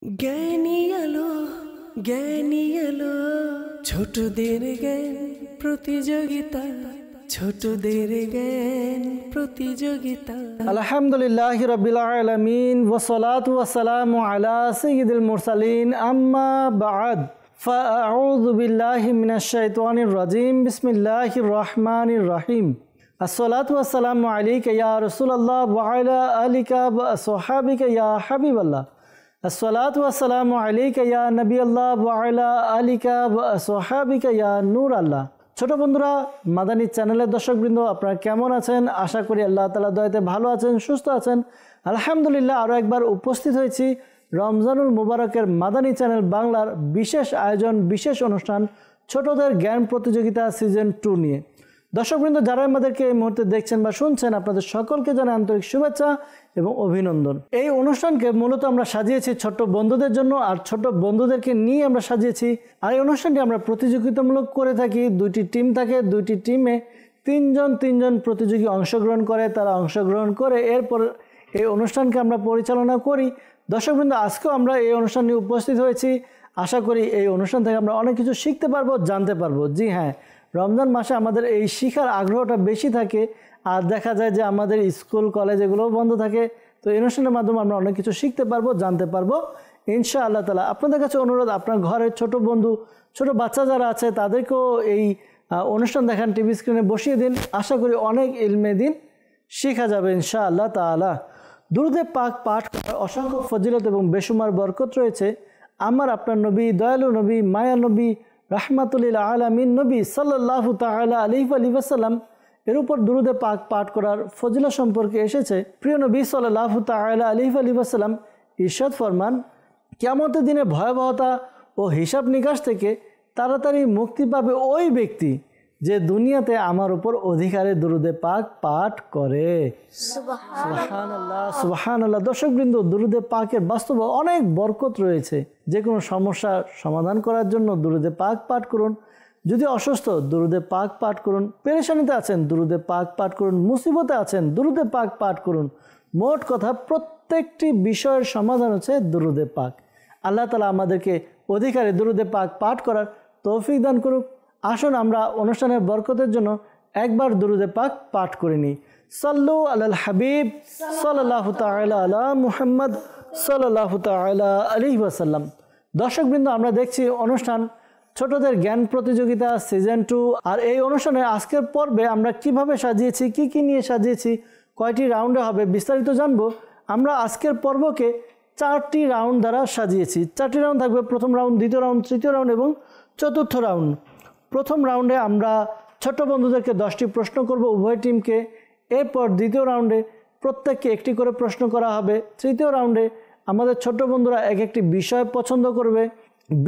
জ্ঞানী আলো জ্ঞানী আলো ছোটদের জ্ঞান প্রতিযোগিতা ছোটদের জ্ঞান প্রতিযোগিতা। আলহামদুলিল্লাহি রাব্বিল আলামিন ওয়াসসালাতু ওয়াসসালামু আলা সাইয়্যিদিল মুরসালিন আম্মা বা'দ ফাআউযু বিল্লাহি মিনাশ শাইতানির রাজিম বিসমিল্লাহির রহমানির রহিম। আসসালাতু ওয়াসসালামু আলাইকা ইয়া রাসূলুল্লাহ ওয়া আলা আলিকা ওয়া আসহাবিকা ইয়া হাবিবাল্লাহ। আসসালাতু ওয়াসসালামু আলাইকা ইয়া নবিয়াল্লাহ ওয়া আলা আলিকা ওয়া আসহাবিকা ইয়া নূর আল্লাহ। ছোট বন্ধুরা, মাদানী চ্যানেলের দর্শকবৃন্দ, আপনারা কেমন আছেন? আশা করি আল্লাহ তাআলা দয়াতে ভালো আছেন, সুস্থ আছেন। আলহামদুলিল্লাহ, আরও একবার উপস্থিত হয়েছি রমজানুল মুবারকের মাদানী চ্যানেল বাংলার বিশেষ আয়োজন, বিশেষ অনুষ্ঠান ছোটদের জ্ঞান প্রতিযোগিতা সিজন 2 নিয়ে। দর্শকবৃন্দ, যারা আমাদেরকে এই মুহূর্তে দেখছেন বা শুনছেন, আপনাদের সকলকে জানাই আন্তরিক শুভেচ্ছা এবং অভিনন্দন। এই অনুষ্ঠানকে মূলত আমরা সাজিয়েছি ছোট্ট বন্ধুদের জন্য, আর ছোট বন্ধুদেরকে নিয়ে আমরা সাজিয়েছি। আর এই অনুষ্ঠানটি আমরা প্রতিযোগিতামূলক করে থাকি। দুইটি টিম থাকে, দুইটি টিমে তিনজন প্রতিযোগী অংশগ্রহণ করে। তারা অংশগ্রহণ করে এরপর এই অনুষ্ঠানকে আমরা পরিচালনা করি। দর্শকবৃন্দ, আজকেও আমরা এই অনুষ্ঠান নিয়ে উপস্থিত হয়েছি। আশা করি এই অনুষ্ঠান থেকে আমরা অনেক কিছু শিখতে পারবো, জানতে পারবো। জি হ্যাঁ, রমজান মাসে আমাদের এই শিখার আগ্রহটা বেশি থাকে, আর দেখা যায় যে আমাদের স্কুল কলেজ এগুলোও বন্ধ থাকে। তো এই অনুষ্ঠানের মাধ্যমে আমরা অনেক কিছু শিখতে পারবো, জানতে পারবো ইনশাআল্লাহ তাআলা। আপনাদের কাছে অনুরোধ, আপনার ঘরের ছোট বন্ধু, ছোট বাচ্চা যারা আছে তাদেরকেও এই অনুষ্ঠান দেখান, টিভি স্ক্রিনে বসিয়ে দিন। আশা করি অনেক ইলমে দিন শেখা যাবে ইনশাআল্লাহ তাআলা। দুরূদে পাক পাঠ করার অসংখ্য ফজিলত এবং বেশুমার বরকত রয়েছে। আমার আপনার নবী, দয়ালু নবী, মায়া নবী, রাহমাতুল আলামিন নবী সাল্লাল্লাহু তাআলা আলাইহি ওয়াসাল্লাম এর উপর দুরূদে পাক পাঠ করার ফজিলত সম্পর্কে এসেছে। প্রিয় নবী সাল্লাল্লাহু তাআলা আলাইহি ওয়াসাল্লাম ইরশাদ ফরমান, কিয়ামতের দিনে ভয়াবহতা ও হিসাব নিকাশ থেকে তাড়াতাড়ি মুক্তি পাবে ওই ব্যক্তি যে দুনিয়াতে আমার উপর অধিকারে দুরূদে পাক পাঠ করে। সুবহানাল্লাহ, সুবহানাল্লাহ। দর্শকবৃন্দ, দুরূদে পাকের বাস্তবে অনেক বরকত রয়েছে। যে কোনো সমস্যার সমাধান করার জন্য দুরূদে পাক পাঠ করুন। যদি অসুস্থ, দুরূদে পাক পাঠ করুন। পেরেশানিতে আছেন, দুরূদে পাক পাঠ করুন। মুসিবতে আছেন, দুরূদে পাক পাঠ করুন। মোট কথা, প্রত্যেকটি বিষয়ের সমাধান হচ্ছে দুরূদে পাক। আল্লাহ তাআলা আমাদেরকে অধিকারে দুরূদে পাক পাঠ করার তৌফিক দান করুক। আসুন আমরা অনুষ্ঠানের বরকতের জন্য একবার দুরূদে পাক পাঠ করে নিই। সাল্লু আলাল হাবিব সাল্লাল্লাহু তাআলা আলা মুহাম্মদ সাল্লাল্লাহু তাআলা আলাইহি ওয়াসাল্লাম। দর্শকবৃন্দ, আমরা দেখছি অনুষ্ঠান ছোটদের জ্ঞান প্রতিযোগিতা সিজন 2। আর এই অনুষ্ঠানে আজকের পর্বে আমরা কিভাবে সাজিয়েছি, কি নিয়ে সাজিয়েছি, কয়টি রাউন্ডে হবে, বিস্তারিত জানবো। আমরা আজকের পর্বকে 4টি রাউন্ড দ্বারা সাজিয়েছি। 4টি রাউন্ড থাকবে। প্রথম রাউন্ড, দ্বিতীয় রাউন্ড, তৃতীয় রাউন্ড এবং চতুর্থ রাউন্ড। প্রথম রাউন্ডে আমরা ছোট বন্ধুদেরকে 10টি প্রশ্ন করব, উভয় টিমকে। এরপর দ্বিতীয় রাউন্ডে প্রত্যেককে একটি করে প্রশ্ন করা হবে। তৃতীয় রাউন্ডে আমাদের ছোট বন্ধুরা এক একটি বিষয় পছন্দ করবে,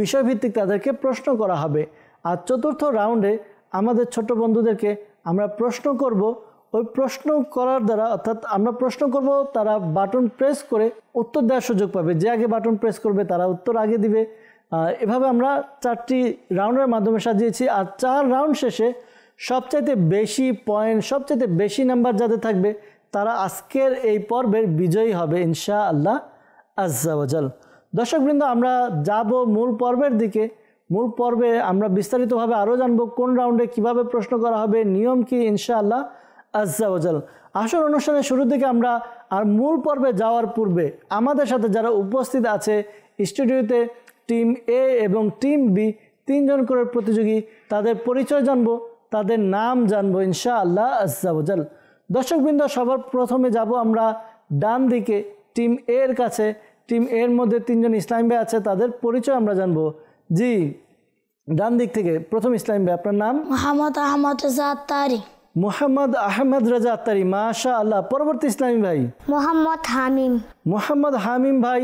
বিষয়ভিত্তিক তাদেরকে প্রশ্ন করা হবে। আর চতুর্থ রাউন্ডে আমাদের ছোট বন্ধুদেরকে আমরা প্রশ্ন করব। ওই প্রশ্ন করার দ্বারা, অর্থাৎ আমরা প্রশ্ন করব, তারা বাটন প্রেস করে উত্তর দেওয়ার সুযোগ পাবে। যে আগে বাটন প্রেস করবে তারা উত্তর আগে দিবে। এভাবে আমরা 4টি রাউন্ডের মাধ্যমে সাজিয়েছি। আর 4 রাউন্ড শেষে সবচাইতে বেশি পয়েন্ট, সবচাইতে বেশি নাম্বার যাদের থাকবে তারা আজকের এই পর্বের বিজয়ী হবে ইনশাআল্লাহ আজ্জা ওয়াজাল। দর্শকবৃন্দ, আমরা যাব মূল পর্বের দিকে। মূল পর্বে আমরা বিস্তারিতভাবে আরও জানবো কোন রাউন্ডে কিভাবে প্রশ্ন করা হবে, নিয়ম কি, ইনশাআল্লাহ আজ্জা ওয়াজাল। আসল অনুষ্ঠানের শুরুর দিকে আমরা আর মূল পর্বে যাওয়ার পূর্বে আমাদের সাথে যারা উপস্থিত আছে স্টুডিওতে, টিম এ এবং টিম বি, 3 জন করে প্রতিযোগী, তাদের পরিচয় জানবো, তাদের নাম জানবো ইনশাআল্লাহ আজ্জা ওয়াজাল। দর্শকবৃন্দ, সবার প্রথমে যাব আমরা ডান দিকে টিম এর কাছে। টিম এর মধ্যে 3 জন ইসলাম ভাই আছে, তাদের পরিচয় আমরা জানবো। জি, ডান দিক থেকে প্রথম ইসলাম ভাই, আপনার নাম? মোহাম্মদ আহমদ রাজা আত্তারি। মোহাম্মদ আহমদ রাজা আত্তারি, মাশাআল্লাহ। পরবর্তী ইসলামী ভাই? মোহাম্মদ হামিম। মোহাম্মদ হামিম ভাই,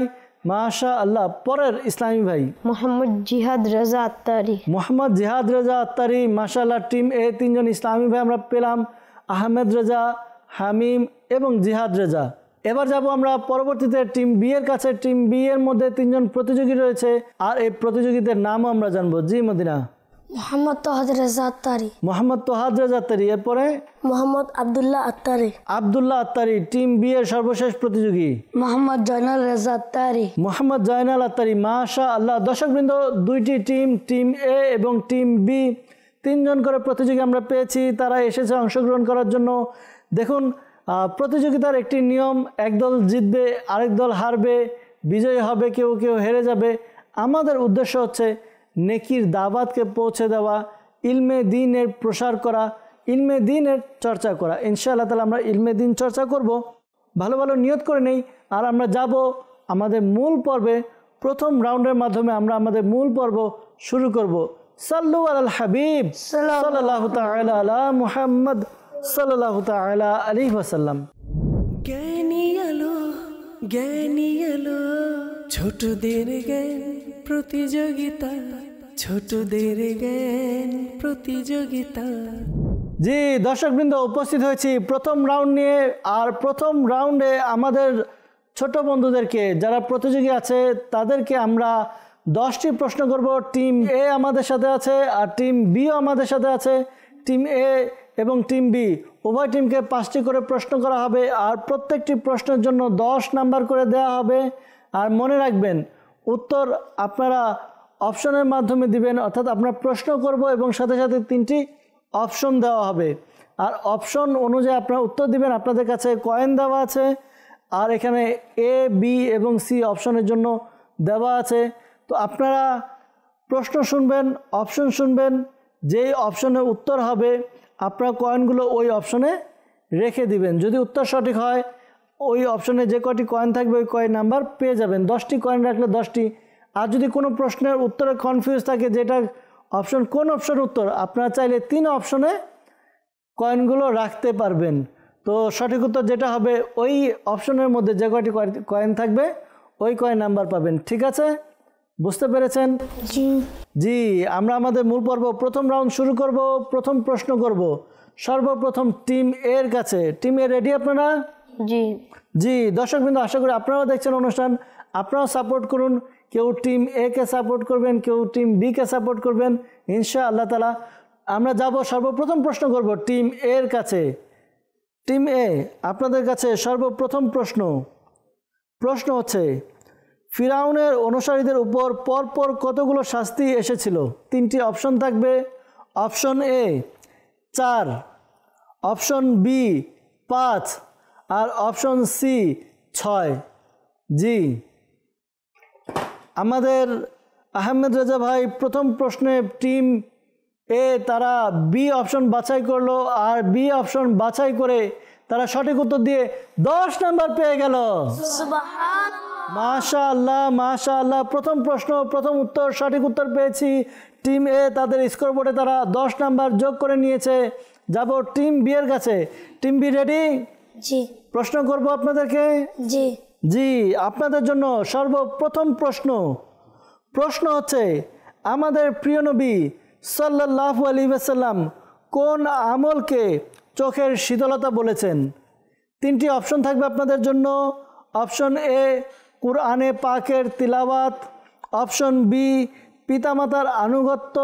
মাশাআল্লাহ। পরের ইসলামী ভাই? মোহাম্মদ জিহাদ রাজা আত্তারি। মোহাম্মদ জিহাদ রাজা আত্তারি, মাশাআল্লাহ। টিম এ 3 জন ইসলামী ভাই আমরা পেলাম, আহমেদ রাজা, হামিম এবং জিহাদ রাজা। এবার যাব আমরা পরবর্তীতে টিম বি এর কাছে। টিম বি এর মধ্যে 3 জন প্রতিযোগী রয়েছে, আর এই প্রতিযোগীদের নামও আমরা জানবো। জি মদিনা? মোহাম্মদ তহাদ রেজা আত্তারি। মোহাম্মদ তোহাদ রেজা আত্তারি। এরপরে মোহাম্মদ আব্দুল্লাহ আত্তারি। আব্দুল্লাহ আত্তারি। টিম বি এর সর্বশেষ প্রতিযোগী মোহাম্মদ জয়নাল রেজা আত্তারি। মোহাম্মদ জয়নাল আত্তারি। মাশা আল্লাহ। দর্শকবৃন্দ, দুইটি টিম, টিম এ এবং টিম বি, 3 জন করে প্রতিযোগী আমরা পেয়েছি। তারা এসেছে অংশগ্রহণ করার জন্য। দেখুন, প্রতিযোগিতার একটি নিয়ম, একদল জিতবে, আরেক দল হারবে, বিজয়ী হবে, কেউ কেউ হেরে যাবে। আমাদের উদ্দেশ্য হচ্ছে নেকির দাওয়াতকে পৌঁছে দেওয়া, ইলমে দ্বীনের প্রসার করা, ইলমে দ্বীনের চর্চা করা। ইনশাআল্লাহ তাআলা আমরা ইলমে দ্বীন চর্চা করব। ভালো ভালো নিয়ত করে নেই। আর আমরা যাব আমাদের মূল পর্বে। প্রথম রাউন্ডের মাধ্যমে আমরা আমাদের মূল পর্ব শুরু করব। সাল্লু আলাল হাবিব সাল্লাল্লাহু তাআলা আলা মুহাম্মদ সাল্লাল্লাহু তাআলা আলাইহি ওয়াসাল্লাম। জ্ঞানী আলো, জ্ঞানী আলো, ছোটদের জ্ঞান প্রতিযোগিতা, ছোটদের জ্ঞান প্রতিযোগিতা। জি দর্শকবৃন্দ, উপস্থিত হয়েছি প্রথম রাউন্ড নিয়ে। আর প্রথম রাউন্ডে আমাদের ছোট বন্ধুদেরকে, যারা প্রতিযোগী আছে, তাদেরকে আমরা 10টি প্রশ্ন করব। টিম এ আমাদের সাথে আছে আর টিম বিও আমাদের সাথে আছে। টিম এ এবং টিম বি উভয় টিমকে 5টি করে প্রশ্ন করা হবে। আর প্রত্যেকটি প্রশ্নের জন্য 10 নাম্বার করে দেওয়া হবে। আর মনে রাখবেন, উত্তর আপনারা অপশনের মাধ্যমে দিবেন, অর্থাৎ আপনারা প্রশ্ন করব এবং সাথে সাথে 3টি অপশন দেওয়া হবে। আর অপশন অনুযায়ী আপনারা উত্তর দিবেন। আপনাদের কাছে কয়েন দেওয়া আছে, আর এখানে এ, বি এবং সি অপশনের জন্য দেওয়া আছে। তো আপনারা প্রশ্ন শুনবেন, অপশন শুনবেন, যেই অপশনে উত্তর হবে আপনারা কয়েনগুলো ওই অপশনে রেখে দিবেন। যদি উত্তর সঠিক হয়, ওই অপশনে যে কয়টি কয়েন থাকবে ওই কয়েন নাম্বার পেয়ে যাবেন। 10টি কয়েন রাখলে 10টি। আর যদি কোনো প্রশ্নের উত্তরে কনফিউজ থাকে যেটা অপশন কোন অপশন উত্তর, আপনারা চাইলে 3 অপশনে কয়েনগুলো রাখতে পারবেন। তো সঠিক উত্তর যেটা হবে ওই অপশনের মধ্যে যে কয়টি কয়েন থাকবে ওই কয়েন নাম্বার পাবেন। ঠিক আছে, বুঝতে পেরেছেন? জি। জি, আমরা আমাদের মূল পর্ব প্রথম রাউন্ড শুরু করব। প্রথম প্রশ্ন করব সর্বপ্রথম টিম এর কাছে। টিম এ রেডি আপনারা? জি। জি দর্শকবৃন্দ, আশা করি আপনারাও দেখছেন অনুষ্ঠান, আপনারাও সাপোর্ট করুন। কেউ টিম এ কে সাপোর্ট করবেন, কেউ টিম বি কে সাপোর্ট করবেন। ইনশাআল্লাহ তাআলা আমরা যাব। সর্বপ্রথম প্রশ্ন করব টিম এর কাছে। টিম এ, আপনাদের কাছে সর্বপ্রথম প্রশ্ন হচ্ছে, ফিরাউনের অনুসারীদের উপর পরপর কতগুলো শাস্তি এসেছিল? 3টি অপশন থাকবে। অপশন এ 4, অপশন বি 5 আর অপশন সি 6। জি, আমাদের আহমেদ রেজা ভাই প্রথম প্রশ্নে টিম এ তারা বি অপশন বাছাই করলো, আর বি অপশন বাছাই করে তারা সঠিক উত্তর দিয়ে 10 নাম্বার পেয়ে গেল। মাশাআল্লাহ, মাশাআল্লাহ। প্রথম প্রশ্ন, প্রথম উত্তর, সঠিক উত্তর পেয়েছি। টিম এ তাদের স্কোরবোর্ডে তারা 10 নাম্বার যোগ করে নিয়েছে। যাব টিম বি এর কাছে। Team B ready? জি। প্রশ্ন করব আপনাদেরকে। জি। জি, আপনাদের জন্য সর্বপ্রথম প্রশ্ন হচ্ছে, আমাদের প্রিয় নবী সাল্লাল্লাহু আলাইহি ওয়াসাল্লাম কোন আমলকে চোখের শীতলতা বলেছেন? 3টি অপশন থাকবে আপনাদের জন্য। অপশন এ কুরআনে পাকের তিলাওয়াত, অপশন বি পিতামাতার আনুগত্য,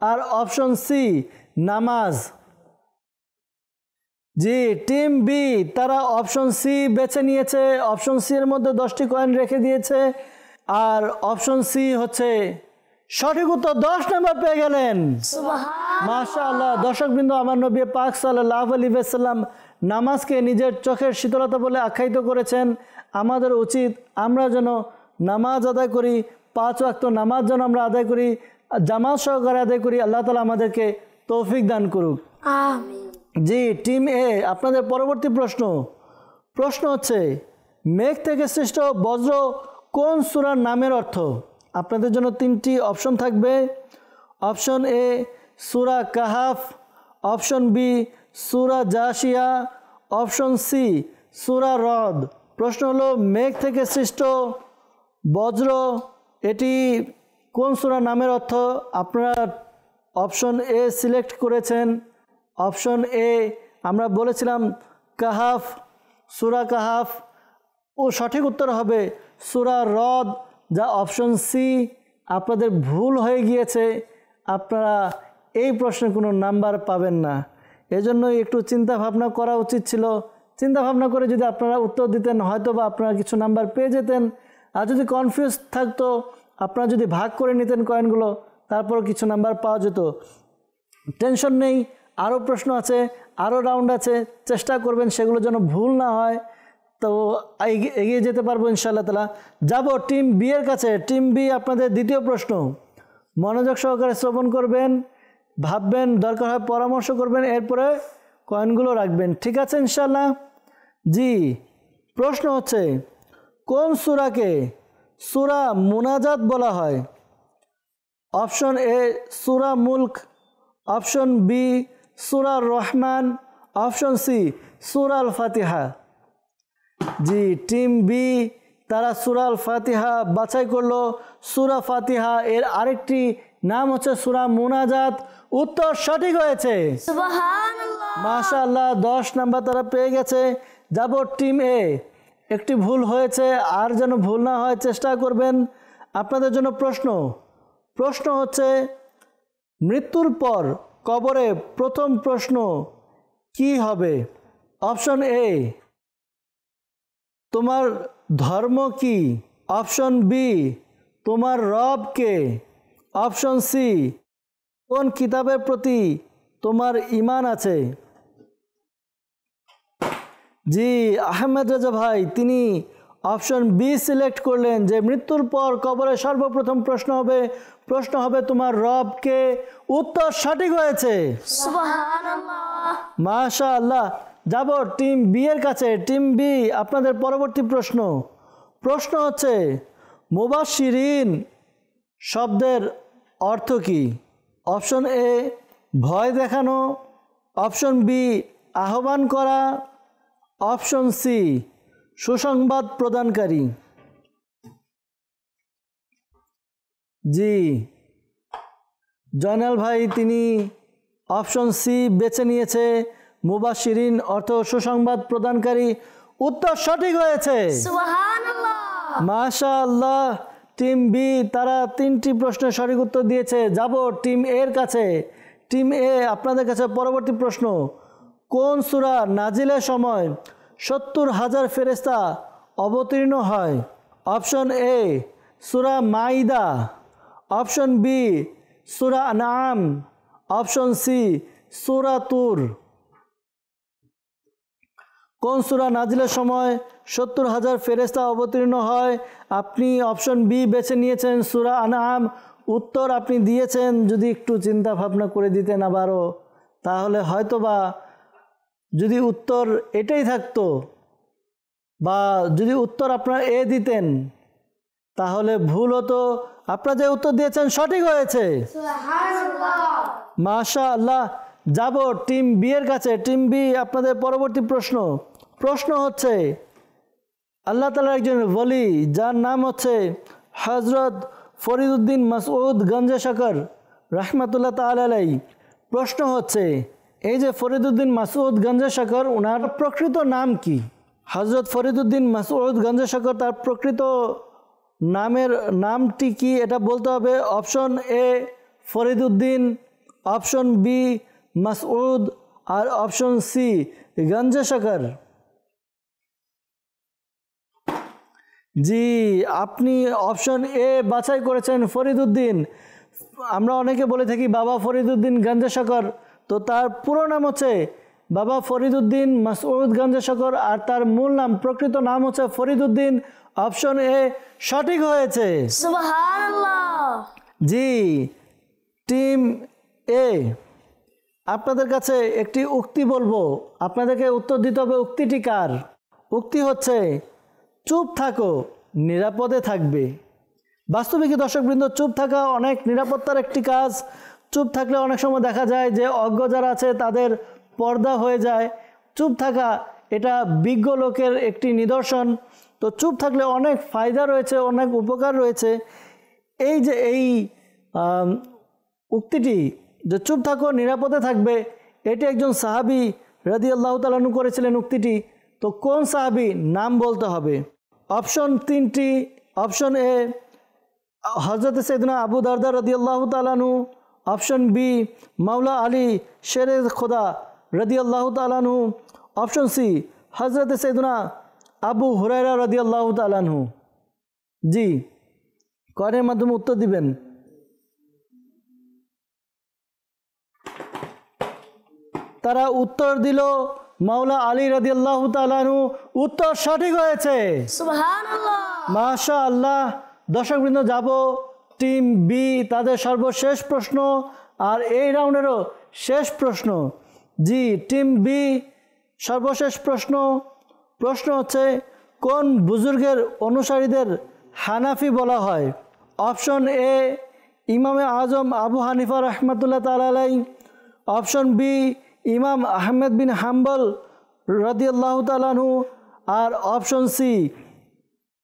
আর অপশন সি নামাজ। জি, টিম বি তারা অপশন সি বেছে নিয়েছে। অপশন সি এর মধ্যে 10টি কয়েন রেখে দিয়েছে। আর অপশন সি হচ্ছে সঠিক উত্তর। 10 নাম্বার পেয়ে গেলেন। মাশাআল্লাহ। দর্শকবৃন্দ, আমার নবী পাক সাল্লাল্লাহু আলাইহি ওয়াসাল্লাম নামাজকে নিজের চোখের শীতলতা বলে আখ্যায়িত করেছেন। আমাদের উচিত আমরা যেন নামাজ আদায় করি, 5 ওয়াক্ত নামাজ যেন আমরা আদায় করি, জামাত সহকারে আদায় করি। আল্লাহ তাআলা আমাদেরকে তৌফিক দান করুক। আমিন। জি, টিম এ আপনাদের পরবর্তী প্রশ্ন হচ্ছে, মেঘ থেকে সৃষ্ট বজ্র কোন সূরার নামের অর্থ? আপনাদের জন্য 3টি অপশন থাকবে। অপশন এ সূরা কাহাফ, অপশন বি সূরা জাসিয়া, অপশন সি সূরা রদ। প্রশ্ন হলো, মেঘ থেকে সৃষ্ট বজ্র এটি কোন সূরার নামের অর্থ? আপনারা অপশন এ সিলেক্ট করেছেন। অপশন এ আমরা বলেছিলাম কাহাফ, সূরা কাহাফ। ও সঠিক উত্তর হবে সূরা রদ, যা অপশন সি। আপনাদের ভুল হয়ে গিয়েছে। আপনারা এই প্রশ্নে কোনো নাম্বার পাবেন না। এজন্যই একটু চিন্তা ভাবনা করা উচিত ছিল। চিন্তা ভাবনা করে যদি আপনারা উত্তর দিতেন হয়তো বা আপনারা কিছু নাম্বার পেয়ে যেতেন। আর যদি কনফিউজ থাকতো আপনারা যদি ভাগ করে নিতেন কয়েনগুলো তারপরও কিছু নাম্বার পাওয়া যেত। টেনশন নেই, আরও প্রশ্ন আছে, আরও রাউন্ড আছে, চেষ্টা করবেন সেগুলো যেন ভুল না হয়। তো এগিয়ে যেতে পারবো ইনশাআল্লাহ তাআলা। যাব টিম বি এর কাছে। টিম বি আপনাদের দ্বিতীয় প্রশ্ন, মনোযোগ সহকারে শ্রবণ করবেন, ভাববেন, দরকার হয় পরামর্শ করবেন, এরপরে কয়েনগুলো রাখবেন, ঠিক আছে ইনশাআল্লাহ? জি, প্রশ্ন হচ্ছে কোন সূরাকে সূরা মুনাজাত বলা হয়? অপশন এ সূরা মুলক, অপশন বি সূরা রহমান, অপশন সি সূরা আল ফাতিহা। জি, টিম বি তারা সূরা আল ফাতিহা বাছাই করলো। সূরা ফাতিহা এর আরেকটি নাম হচ্ছে সূরা মুনাজাত। উত্তর সঠিক হয়েছে, সুবহানাল্লাহ। মাশাআল্লাহ, 10 নাম্বার তারা পেয়ে গেছে। যাব টিম এ, একটি ভুল হয়েছে, আর যেন ভুল না হয় চেষ্টা করবেন। আপনাদের জন্য প্রশ্ন হচ্ছে মৃত্যুর পর কবরে প্রথম প্রশ্ন কি হবে? অপশন এ তোমার ধর্ম কি, অপশন বি তোমার রব কে, অপশন সি কোন কিতাবের প্রতি তোমার ঈমান আছে। জি, আহমেদ রেজা ভাই তিনি অপশন বি সিলেক্ট করলেন যে মৃত্যুর পর কবরে সর্বপ্রথম প্রশ্ন হবে তোমার রব কে। উত্তর সঠিক হয়েছে, সুবহানাল্লাহ। মাশাআল্লাহ। যাব টিম বি এর কাছে। টিম বি আপনাদের পরবর্তী প্রশ্ন হচ্ছে মুবাশশিরিন শব্দের অর্থ কি? অপশন এ ভয় দেখানো, অপশন বি আহ্বান করা, অপশন সি সুসংবাদ প্রদানকারী। জি, জয়নাল ভাই তিনি অপশন সি বেছে নিয়েছে, মুবাশশিরিন অর্থ সুসংবাদ প্রদানকারী। উত্তর সঠিক হয়েছে, সুবহানাল্লাহ। মাশাআল্লাহ। টিম বি তারা 3টি প্রশ্নের সঠিক উত্তর দিয়েছে। যাব টিম এর কাছে। টিম এ আপনাদের কাছে পরবর্তী প্রশ্ন, কোন সূরা নাজিলের সময় 70,000 ফেরেশতা অবতীর্ণ হয়? অপশন এ সূরা মাইদা, অপশন বি সূরা আনআম, অপশন সি সূরা তুর। কোন সূরা নাজিলের সময় 70,000 ফেরেশতা অবতীর্ণ হয়? আপনি অপশন বি বেছে নিয়েছেন, সূরা আনআম। উত্তর আপনি দিয়েছেন, যদি একটু চিন্তা ভাবনা করে দিতেন আবারও তাহলে হয়তোবা যদি উত্তর এটাই থাকতো বা যদি উত্তর আপনারা এ দিতেন তাহলে ভুল হতো। আপনারা যে উত্তর দিয়েছেন সঠিক হয়েছে, সুবহানাল্লাহ। মাশাআল্লাহ। যাব টিম বি এর কাছে। টিম বি আপনাদের পরবর্তী প্রশ্ন হচ্ছে আল্লাহ তাআলার একজন ওলি যার নাম হচ্ছে হযরত ফরিদউদ্দিন মাসউদ গঞ্জে শকর রাহমাতুল্লাহ তাআলা আলাইহি। প্রশ্ন হচ্ছে এই যে ফরিদউদ্দিন মাসউদ গঞ্জে শকর ওনার প্রকৃত নাম কি? হযরত ফরিদউদ্দিন মাসউদ গঞ্জে শকর তার প্রকৃত নামটি কি এটা বলতে হবে। Option A Fariduddin, option B Masud, আর অপশন সি গঞ্জে শকর। জি, আপনি অপশন এ বাছাই করেছেন ফরিদউদ্দিন। আমরা অনেকে বলে থাকি বাবা ফরিদউদ্দিন গঞ্জে শকর, তো তার পুরো নাম হচ্ছে বাবা ফরিদউদ্দিন মাসউদ গঞ্জে শকর, আর তার মূল নাম প্রকৃত নাম হচ্ছে ফরিদউদ্দিন। অপশন এ সঠিক হয়েছে, সুবহানাল্লাহ। জি। টিম এ আপনাদের কাছে একটি উক্তি বলবো, আপনাদেরকে উত্তর দিতে হবে উক্তিটি কার। উক্তি হচ্ছে চুপ থাকো নিরাপদে থাকবে। বাস্তবিক দর্শকবৃন্দ, চুপ থাকা অনেক নিরাপত্তার একটি কাজ। চুপ থাকলে অনেক সময় দেখা যায় যে অজ্ঞ যারা আছে তাদের পর্দা হয়ে যায়। চুপ থাকা এটা বিজ্ঞ লোকের একটি নিদর্শন। তো চুপ থাকলে অনেক ফায়দা রয়েছে, অনেক উপকার রয়েছে। এই যে এই উক্তিটি যে চুপ থাকো নিরাপদে থাকবে, এটি একজন সাহাবী রাদিয়াল্লাহু তাআলা আনহু করেছিলেন উক্তিটি। তো কোন সাহাবী নাম বলতে হবে। অপশন 3টি। অপশন এ হযরত সাইয়েদনা আবু দারদা রাদিয়াল্লাহু তাআলা আনহু, অপশন বি মাওলা আলী শেরে খোদা রাদিয়াল্লাহু তাআলা আনহু, অপশন সি হযরত সাইয়েদনা আবু হুরায়রা রাদিয়াল্লাহু তাআলা আনহু। জি, কয়েনের মাধ্যমে উত্তর দিবেন। তারা উত্তর দিল মাওলা আলী রাদিয়াল্লাহু তাআলা আনহু। উত্তর সঠিক হয়েছে, সুবহানাল্লাহ। মাশাআল্লাহ। দর্শকবৃন্দ, যাব টিম বি, তাদের সর্বশেষ প্রশ্ন আর এই রাউন্ডেরও শেষ প্রশ্ন। জি, টিম বি সর্বশেষ প্রশ্ন। প্রশ্ন হচ্ছে, কোন বুজুর্গের অনুসারীদের হানাফি বলা হয়? অপশন এ ইমামে আজম আবু হানিফা রহমাতুল্লাহ তাআলা আলাইহি, অপশন বি ইমাম আহমেদ বিন হাম্বল রাদিয়াল্লাহু তাআলা আনহু, আর অপশন সি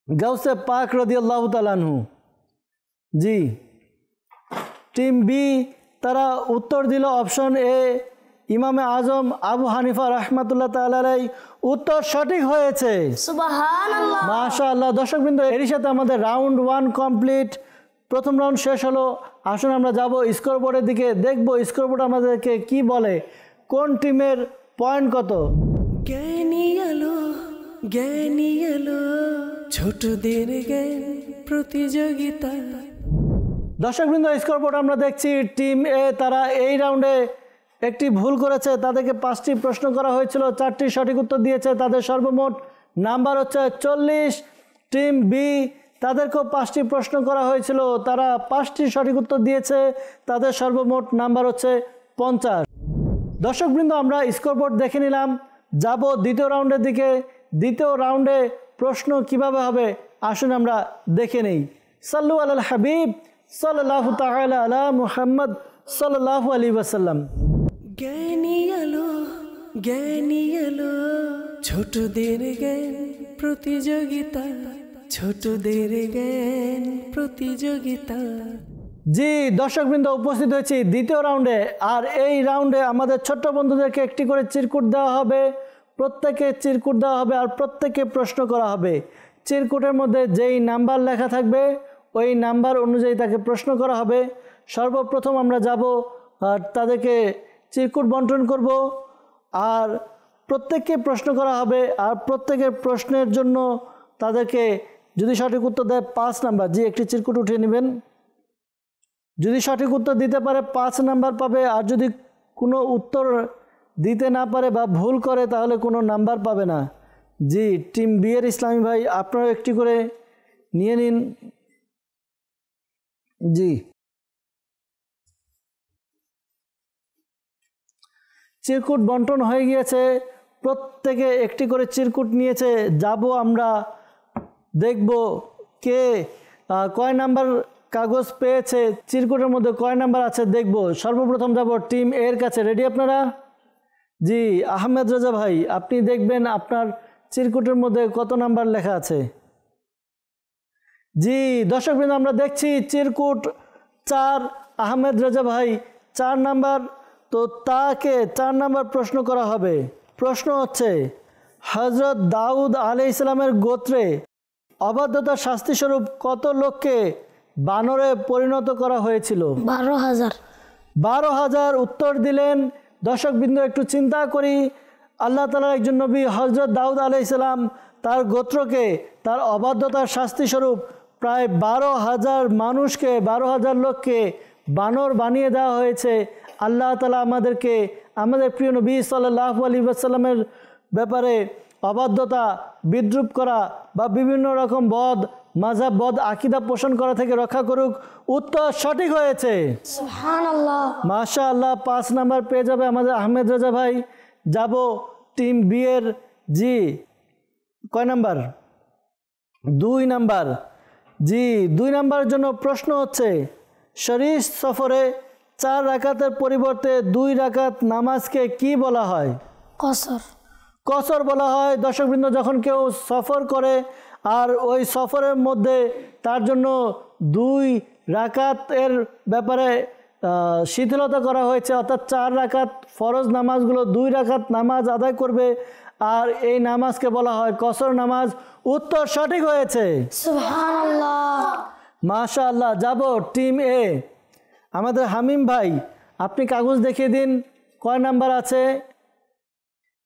গাউসে পাক রাদিয়াল্লাহু তাআলা আনহু। জি, টিম বি তারা উত্তর দিল অপশন এ ইমামে আজম আবু হানিফা রহমাতুল্লাহ তাআলা আলাইহি। উত্তর সঠিক হয়েছে, সুবহানাল্লাহ। মাশাআল্লাহ। দর্শকবৃন্দ, এরই সাথে আমাদের রাউন্ড 1 কমপ্লিট। প্রথম রাউন্ড শেষ হলো। আসুন আমরা যাব স্কোরবোর্ডের দিকে, দেখব স্কোরবোর্ড আমাদেরকে কি বলে, কোন টিমের পয়েন্ট কত। জ্ঞানী আলো জ্ঞানী আলো, ছোটদের জ্ঞান প্রতিযোগিতা। দর্শকবৃন্দ, স্কোরবোর্ড আমরা দেখছি টিম এ তারা এই রাউন্ডে একটি ভুল করেছে। তাদেরকে 5টি প্রশ্ন করা হয়েছিল, 4টি সঠিক উত্তর দিয়েছে। তাদের সর্বমোট নাম্বার হচ্ছে 40। টিম বি তাদেরকেও 5টি প্রশ্ন করা হয়েছিল, তারা 5টি সঠিক উত্তর দিয়েছে। তাদের সর্বমোট নাম্বার হচ্ছে 50। দর্শকবৃন্দ, আমরা স্কোরবোর্ড দেখে নিলাম। যাব দ্বিতীয় রাউন্ডের দিকে। দ্বিতীয় রাউন্ডে প্রশ্ন কিভাবে হবে আসুন আমরা দেখে নেই। সাল্লু আলাল হাবিব সাল্লাল্লাহু তাআলা আলা মুহাম্মদ সাল্লাল্লাহু আলাইহি ওয়াসাল্লাম। জ্ঞানী আলো জ্ঞানী আলো, ছোটদের জ্ঞান প্রতিযোগিতা, ছোটদের জ্ঞান প্রতিযোগিতা। জি দর্শকবৃন্দ, উপস্থিত হয়েছি দ্বিতীয় রাউন্ডে। আর এই রাউন্ডে আমাদের ছোট্ট বন্ধুদেরকে একটি করে চিরকুট দেওয়া হবে, প্রত্যেকে চিরকুট দেওয়া হবে আর প্রত্যেকে প্রশ্ন করা হবে। চিরকুটের মধ্যে যেই নাম্বার লেখা থাকবে ওই নাম্বার অনুযায়ী তাকে প্রশ্ন করা হবে। সর্বপ্রথম আমরা যাব আর তাদেরকে চিরকুট বন্টন করব আর প্রত্যেককে প্রশ্ন করা হবে। আর প্রত্যেকের প্রশ্নের জন্য তাদেরকে যদি সঠিক উত্তর দেয় 5 নাম্বার। জি, একটি চিরকুট উঠিয়ে নেবেন। যদি সঠিক উত্তর দিতে পারে 5 নাম্বার পাবে, আর যদি কোনো উত্তর দিতে না পারে বা ভুল করে তাহলে কোনো নাম্বার পাবে না। জি, টিম বি এর ইসলামী ভাই আপনারাও একটি করে নিয়ে নিন। জি, চিরকুট বন্টন হয়ে গিয়েছে, প্রত্যেকে একটি করে চিরকুট নিয়েছে। যাব আমরা দেখব কে কয় নাম্বার কাগজ পেয়েছে, চিরকুটের মধ্যে কয় নাম্বার আছে দেখব। সর্বপ্রথম যাব টিম এর কাছে। রেডি আপনারা? জি, আহমেদ রাজা ভাই আপনি দেখবেন আপনার চিরকুটের মধ্যে কত নাম্বার লেখা আছে। জি দর্শকবৃন্দ, আমরা দেখছি চিরকুট 4, আহমেদ রাজা ভাই 4 নাম্বার। তো তাকে 4 নাম্বার প্রশ্ন করা হবে। প্রশ্ন হচ্ছে, হযরত দাউদ আলাইহিস সালামের গোত্রে অবাধ্যতার শাস্তিস্বরূপ কত লোককে বানরে পরিণত করা হয়েছিল? 12,000। 12,000 উত্তর দিলেন। দর্শকবৃন্দ, একটু চিন্তা করি, আল্লাহ তাআলার একজন নবী হযরত দাউদ আলাইহিস সালাম তার গোত্রকে তার অবাধ্যতার শাস্তিস্বরূপ প্রায় 12,000 মানুষকে, 12,000 লোককে বানর বানিয়ে দেওয়া হয়েছে। আল্লাহ তাআলা আমাদেরকে আমাদের প্রিয় নবী সাল্লাল্লাহু আলাইহি ওয়াসাল্লামের ব্যাপারে অবাধ্যতা, বিদ্রূপ করা বা বিভিন্ন রকম বদ মাযহাব, বদ আকীদা পোষণ করা থেকে রক্ষা করুক। উত্তর সঠিক হয়েছে, সুবহানাল্লাহ। মাশাআল্লাহ। 5 নাম্বার পেয়ে যাবে আমাদের আহমেদ রাজা ভাই। যাব টিম বি এর। জি, কয় নাম্বার? 2 নাম্বার। জি, 2 নাম্বারের জন্য প্রশ্ন হচ্ছে, শরীর সফরে 4 রাকাতের পরিবর্তে 2 রাকাত নামাজকে কি বলা হয়? কসর। কসর বলা হয়। দর্শকবৃন্দ, যখন কেউ সফর করে আর ওই সফরের মধ্যে তার জন্য 2 রাকাতের ব্যাপারে শিথিলতা করা হয়েছে, অর্থাৎ 4 রাকাত ফরজ নামাজগুলো 2 রাকাত নামাজ আদায় করবে, আর এই নামাজকে বলা হয় কসর নামাজ। উত্তর সঠিক হয়েছে, সুবহানাল্লাহ। মাশাআল্লাহ। যাব টিম এ। আমাদের হামিম ভাই, আপনি কাগজ দেখিয়ে দিন, কয় নাম্বার আছে?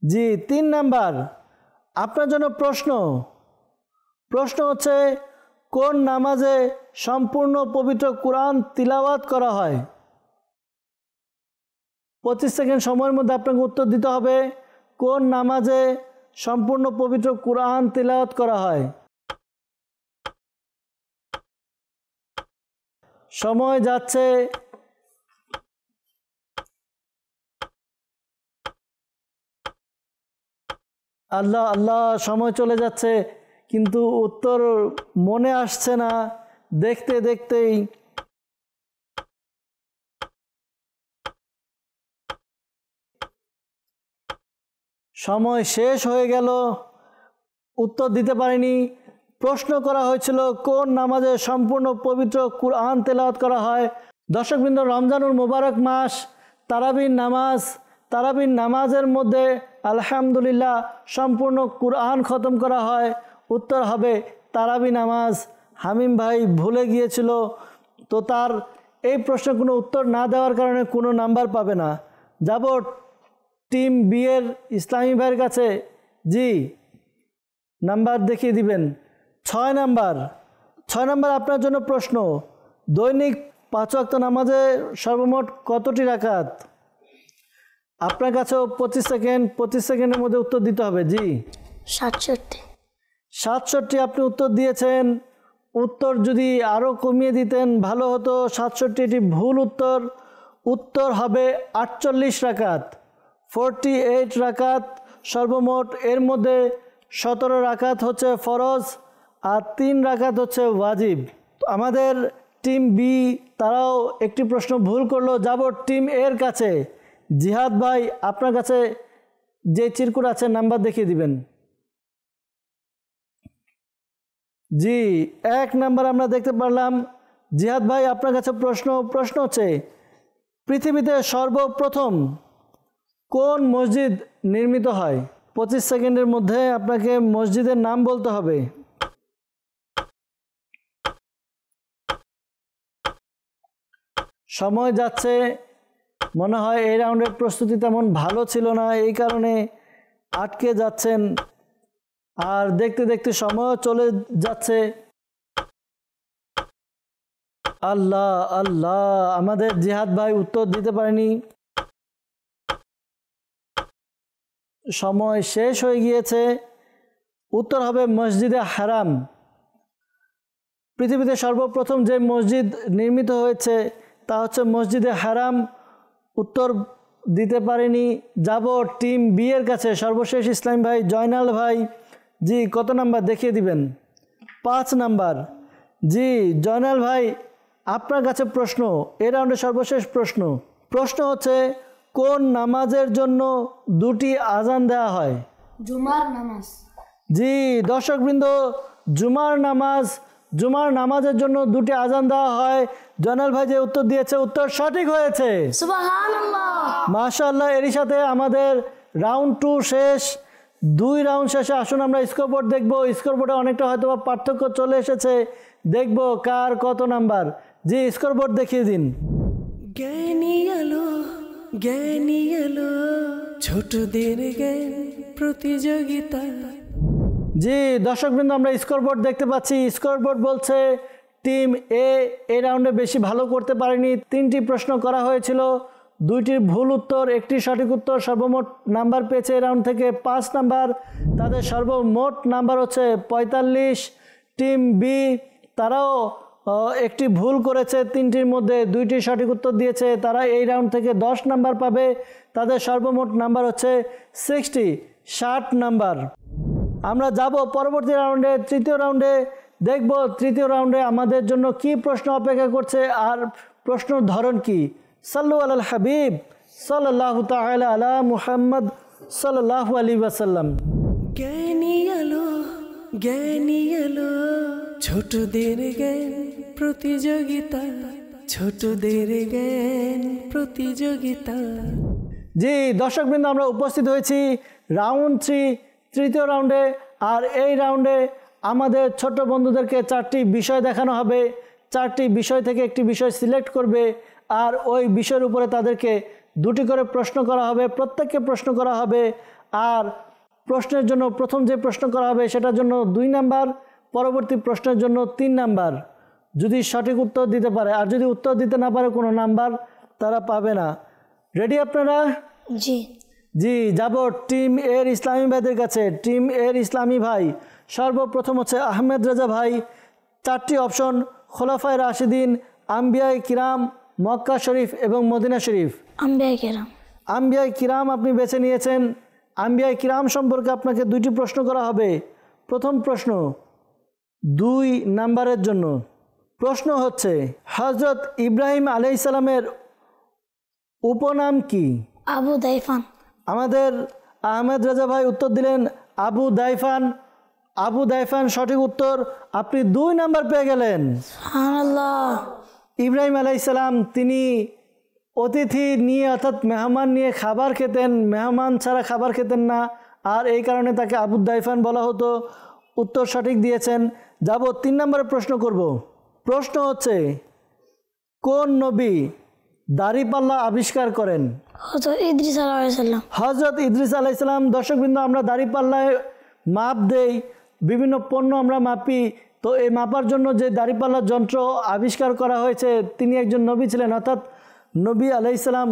জি 3 নাম্বার। আপনার জন্য প্রশ্ন হচ্ছে, কোন নামাজে সম্পূর্ণ পবিত্র কোরআন তিলাওয়াত করা হয়? 25 সেকেন্ড সময়ের মধ্যে আপনাকে উত্তর দিতে হবে, কোন নামাজে সম্পূর্ণ পবিত্র কোরআন তিলাওয়াত করা হয়? সময় যাচ্ছে। আল্লাহ আল্লাহ, সময় চলে যাচ্ছে, কিন্তু উত্তর মনে আসছে না দেখতে দেখতেই। সময় শেষ হয়ে গেল, উত্তর দিতে পারেনি। প্রশ্ন করা হয়েছিল কোন নামাজে সম্পূর্ণ পবিত্র কুরআন তেলাওয়াত করা হয়। দর্শকবৃন্দ, রমজানুল মুবারক মাস, তারাবির নামাজের মধ্যে আলহামদুলিল্লাহ সম্পূর্ণ কুরআন খতম করা হয়। উত্তর হবে তারাবি নামাজ। হামিম ভাই ভুলে গিয়েছিল, তো তার এই প্রশ্নের কোনো উত্তর না দেওয়ার কারণে কোনো নাম্বার পাবে না। যাব টিম বি এর ইসলামী ভাইয়ের কাছে। জি, নাম্বার দেখিয়ে দিবেন। 6 নাম্বার। আপনার জন্য প্রশ্ন, দৈনিক 5 ওয়াক্ত নামাজে সর্বমোট কতটি রাকাত? আপনার কাছেও 25 সেকেন্ডের মধ্যে উত্তর দিতে হবে। জি 67 আপনি উত্তর দিয়েছেন। উত্তর যদি আরও কমিয়ে দিতেন ভালো হতো। 67 এটি ভুল উত্তর। উত্তর হবে 48 রাকাত, 48 রাকাত সর্বমোট। এর মধ্যে 17 রাকাত হচ্ছে ফরজ আর 3 রাকাত হচ্ছে ওয়াজিব। আমাদের টিম বি তারাও একটি প্রশ্ন ভুল করলো। যাব টিম এর কাছে। জিহাদ ভাই, আপনার কাছে যে চিরকুট আছে নাম্বার দেখিয়ে দিবেন। জি 1 নাম্বার আমরা দেখতে পারলাম। জিহাদ ভাই, আপনার কাছে প্রশ্ন হচ্ছে, পৃথিবীতে সর্বপ্রথম কোন মসজিদ নির্মিত হয়? 25 সেকেন্ডের মধ্যে আপনাকে মসজিদের নাম বলতে হবে। সময় যাচ্ছে। মনে হয় এই রাউন্ডের প্রস্তুতি তেমন ভালো ছিল না, এই কারণে আটকে যাচ্ছেন। আর দেখতে দেখতে সময় চলে যাচ্ছে। আল্লাহ আল্লাহ, আমাদের জিহাদ ভাই উত্তর দিতে পারেনি, সময় শেষ হয়ে গিয়েছে। উত্তর হবে মসজিদে হারাম। পৃথিবীতে সর্বপ্রথম যে মসজিদ নির্মিত হয়েছে তা হচ্ছে মসজিদে হারাম। উত্তর দিতে পারেনি। যাব টিম বি এর কাছে। সর্বশেষ ইসলাম ভাই, জয়নাল ভাই। জি, কত নাম্বার দেখিয়ে দিবেন? 5 নাম্বার। জি জয়নাল ভাই, আপনার কাছে প্রশ্ন, এই রাউন্ডে সর্বশেষ প্রশ্ন হচ্ছে, কোন নামাজের জন্য 2টি আজান দেওয়া হয়? জুমার নামাজ। জি দর্শকবৃন্দ, জুমার নামাজের জন্য 2টি আজান দেওয়া হয়। জয়নাল ভাই যে উত্তর দিয়েছে, উত্তর সঠিক হয়েছে। সুবহানাল্লাহ, মাশাআল্লাহ। এরই সাথে আমাদের রাউন্ড 2 শেষ। 2 রাউন্ড শেষে আসুন আমরা স্কোরবোর্ড দেখব। স্কোরবোর্ডে অনেকটা হয়তো পার্থক্য চলে এসেছে, দেখব কার কত নাম্বার। জি স্কোরবোর্ড দেখিয়ে দিন। জ্ঞানী আলো ছোটদের জ্ঞান প্রতিযোগিতা। জি দর্শকবৃন্দ, আমরা স্কোরবোর্ড দেখতে পাচ্ছি। স্কোরবোর্ড বলছে টিম এ এই রাউন্ডে বেশি ভালো করতে পারেনি। 3টি প্রশ্ন করা হয়েছিল, 2টির ভুল উত্তর, 1টি সঠিক উত্তর। সর্বমোট নাম্বার পেয়েছে এই রাউন্ড থেকে 5 নাম্বার। তাদের সর্বমোট নাম্বার হচ্ছে 45। টিম বি তারাও একটি ভুল করেছে, 3টির মধ্যে 2টি সঠিক উত্তর দিয়েছে। তারা এই রাউন্ড থেকে 10 নাম্বার পাবে। তাদের সর্বমোট নাম্বার হচ্ছে 60 নাম্বার। আমরা যাব পরবর্তী রাউন্ডে, তৃতীয় রাউন্ডে। দেখব তৃতীয় রাউন্ডে আমাদের জন্য কি প্রশ্ন অপেক্ষা করছে আর প্রশ্নের ধরন কি। সাল্লু আলাল হাবিব সাল্লাল্লাহু তাআলা আলা মুহাম্মদ সাল্লাল্লাহু আলাইহি ওয়াসাল্লাম। জ্ঞানী আলো ছোটদের জ্ঞান প্রতিযোগিতা। জি দর্শকবৃন্দ, আমরা উপস্থিত হয়েছি রাউন্ড 3, তৃতীয় রাউন্ডে। আর এই রাউন্ডে আমাদের ছোট বন্ধুদেরকে 4টি বিষয় দেখানো হবে। 4টি বিষয় থেকে একটি বিষয় সিলেক্ট করবে আর ওই বিষয়ের উপরে তাদেরকে 2টি করে প্রশ্ন করা হবে, প্রত্যেককে প্রশ্ন করা হবে। আর প্রশ্নের জন্য প্রথম যে প্রশ্ন করা হবে সেটার জন্য 2 নাম্বার, পরবর্তী প্রশ্নের জন্য 3 নাম্বার, যদি সঠিক উত্তর দিতে পারে। আর যদি উত্তর দিতে না পারে কোনো নাম্বার তারা পাবে না। রেডি আপনারা? জি। জি, যাব টিম এর ইসলামী ভাইদের কাছে। টিম এর ইসলামী ভাই সর্বপ্রথম হচ্ছে আহমেদ রেজা ভাই। 4টি অপশন: খোলাফায়ে রাশিদিন, আম্বিয়ায়ে কিরাম, মক্কা শরীফ এবং মদিনা শরীফ। আম্বিয়ায়ে কিরাম। আম্বিয়ায়ে কিরাম আপনি বেছে নিয়েছেন। আম্বিয়ায়ে কিরাম সম্পর্কে আপনাকে 2টি প্রশ্ন করা হবে। প্রথম প্রশ্ন 2 নাম্বারের জন্য। প্রশ্ন হচ্ছে, হযরত ইব্রাহিম আলাইহিস সালামের উপনাম কি? আবু দাইফান। আমাদের আহমেদ রেজা ভাই উত্তর দিলেন আবু দাইফান। আবু দাইফান সঠিক উত্তর। আপনি 2 নাম্বার পেয়ে গেলেন। সুবহানাল্লাহ। ইব্রাহিম আলাইহিস সালাম তিনি অতিথি নিয়ে অর্থাৎ মেহমান নিয়ে খাবার খেতেন, মেহমান ছাড়া খাবার খেতেন না, আর এই কারণে তাকে আবু দাইফান বলা হতো। উত্তর সঠিক দিয়েছেন। যাব 3 নম্বরের প্রশ্ন করব। প্রশ্ন হচ্ছে, কোন নবী দাড়িপাল্লা আবিষ্কার করেন? হযরত ইদ্রিস আলাইহিস সালাম। হযরত ইদ্রিস আলাইহিস সালাম। দর্শকবৃন্দ, আমরা দাড়িপাল্লায় মাপ দেই, বিভিন্ন পণ্য আমরা মাপি। তো এই মাপার জন্য যে দাড়িপাল্লার যন্ত্র আবিষ্কার করা হয়েছে, তিনি একজন নবী ছিলেন, অর্থাৎ নবী আলাইহিস সালাম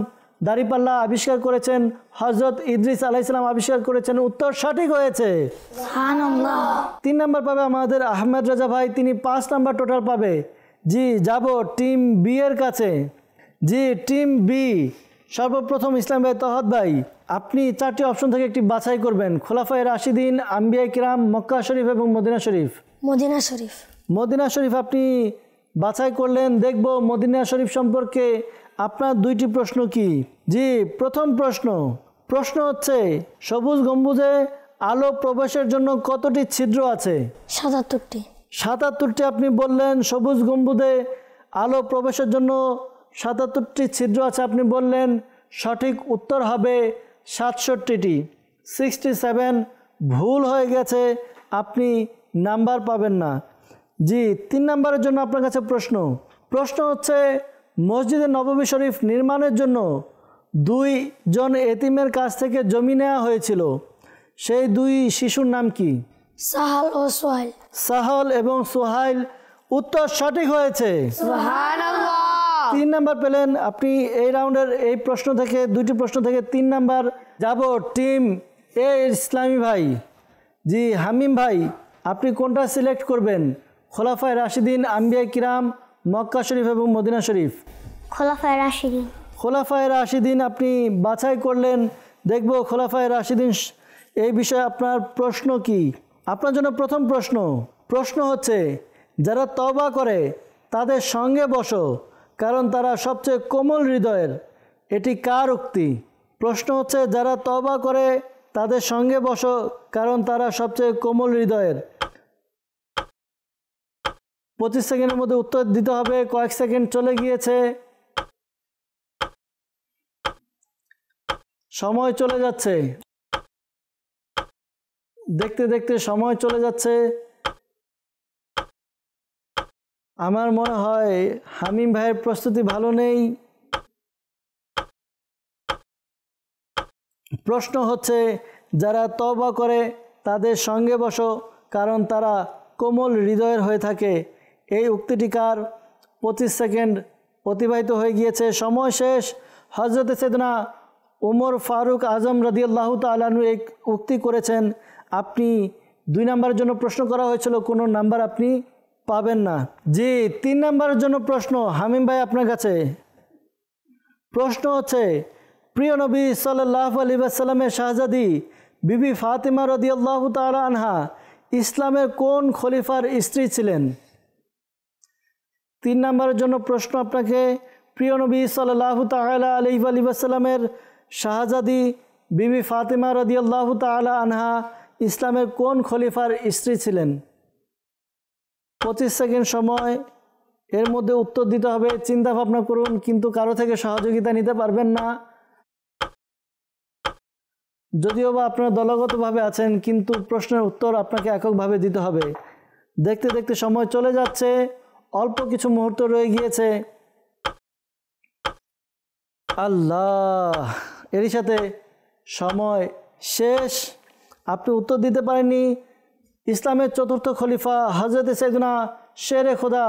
দাড়িপাল্লা আবিষ্কার করেছেন। হযরত ইদ্রিস আলাইহিস সালাম আবিষ্কার করেছেন। উত্তর সঠিক হয়েছে। সুবহানাল্লাহ। 3 নাম্বার পাবে আমাদের আহমেদ রেজা ভাই, তিনি 5 নাম্বার টোটাল পাবে। জি, যাব টিম বি এর কাছে। জি, টিম বি সর্বপ্রথম ইসলাম ভাই, তহাদ ভাই, আপনি 4টি অপশন থেকে একটি বাছাই করবেন: খোলাফায়ে রাশিদিন, আম্বিয়ায়ে কিরাম, মক্কা শরীফ এবং মদিনা শরীফ। মদিনা শরীফ। মদিনা শরীফ আপনি বাছাই করলেন। দেখব মদিনা শরীফ সম্পর্কে আপনার 2টি প্রশ্ন কি। জি, প্রথম প্রশ্ন হচ্ছে, সবুজ গম্বুজে আলো প্রবেশের জন্য কতটি ছিদ্র আছে? 77টি। 77টি আপনি বললেন। সবুজ গম্বুজে আলো প্রবেশের জন্য 77টি ছিদ্র আছে আপনি বললেন। সঠিক উত্তর হবে 67টি। 67 ভুল হয়ে গেছে, আপনি নাম্বার পাবেন না। জি, 3 নাম্বারের জন্য আপনার কাছে প্রশ্ন হচ্ছে, মসজিদে নববী শরীফ নির্মাণের জন্য 2 জন এতিমের কাছ থেকে জমি নেওয়া হয়েছিল। সেই 2 শিশুর নাম কি? সাহাল ও সোহাইল। সাহল এবং সোহাইল। উত্তর সঠিক হয়েছে। সুবহানাল্লাহ। 3 নাম্বার পেলেন আপনি এই রাউন্ডের এই প্রশ্ন থেকে, 2টি প্রশ্ন থেকে 3 নাম্বার। যাব টিম এ ইসলামী ভাই। জি, হামিম ভাই, আপনি কোনটা সিলেক্ট করবেন? খোলাফায়ে রাশিদিন, আম্বিয়ায়ে কিরাম, মক্কা শরীফ এবং মদিনা শরীফ। খোলাফায়ে রাশিদিন। খোলাফায়ে রাশিদিন আপনি বাছাই করলেন। দেখব খোলাফায়ে রাশিদিন এই বিষয়ে আপনার প্রশ্ন কি। আপনার জন্য প্রথম প্রশ্ন হচ্ছে, যারা তওবা করে তাদের সঙ্গে বসো, কারণ তারা সবচেয়ে কোমল হৃদয়ের। এটি কার উক্তি? প্রশ্ন হচ্ছে, যারা তওবা করে তাদের সঙ্গে বসো, কারণ তারা সবচেয়ে কোমল হৃদয়ের। 25 সেকেন্ডের মধ্যে উত্তর দিতে হবে। কয়েক সেকেন্ড চলে গিয়েছে, সময় চলে যাচ্ছে। দেখতে দেখতে সময় চলে যাচ্ছে। আমার মনে হয় হামিম ভাইয়ের প্রস্তুতি ভালো নেই। প্রশ্ন হচ্ছে, যারা তওবা করে তাদের সঙ্গে বসো, কারণ তারা কোমল হৃদয়ের হয়ে থাকে। এই উক্তিটি কার? 25 সেকেন্ড অতিবাহিত হয়ে গিয়েছে, সময় শেষ। হযরত সাইয়েদনা ওমর ফারুক আজম রাদিয়াল্লাহু তাআলা আনহু এই উক্তি করেছেন। আপনি 2 নাম্বারের জন্য প্রশ্ন করা হয়েছিল, কোনো নাম্বার আপনি পাবেন না। জি, 3 নাম্বারের জন্য প্রশ্ন হামিম ভাই আপনার কাছে। প্রশ্ন হচ্ছে, প্রিয় নবী সাল্লাল্লাহু আলাইহি ওয়াসাল্লামের শাহজাদি বিবি ফাতিমা রাদিয়াল্লাহু তাআলা আনহা ইসলামের কোন খলিফার স্ত্রী ছিলেন? 3 নাম্বারের জন্য প্রশ্ন আপনাকে, প্রিয় নবী সাল্লাল্লাহু তাআলা আলাইহি ওয়াসাল্লামের শাহজাদি বিবি ফাতিমা রাদিয়াল্লাহু তাআলা আনহা ইসলামের কোন খলিফার স্ত্রী ছিলেন? 25 সেকেন্ড সময়, এর মধ্যে উত্তর দিতে হবে। চিন্তা ভাবনা করুন, কিন্তু কারো থেকে সহযোগিতা নিতে পারবেন না। যদিও বা আপনারা দলগতভাবে আছেন, কিন্তু প্রশ্নের উত্তর আপনাকে এককভাবে দিতে হবে। দেখতে দেখতে সময় চলে যাচ্ছে, অল্প কিছু মুহূর্ত রয়ে গিয়েছে। আল্লাহ, এরই সাথে সময় শেষ। আপনি উত্তর দিতে পারেননি। ইসলামের চতুর্থ খলিফা হজরত সৈয়দনা শেরে খোদা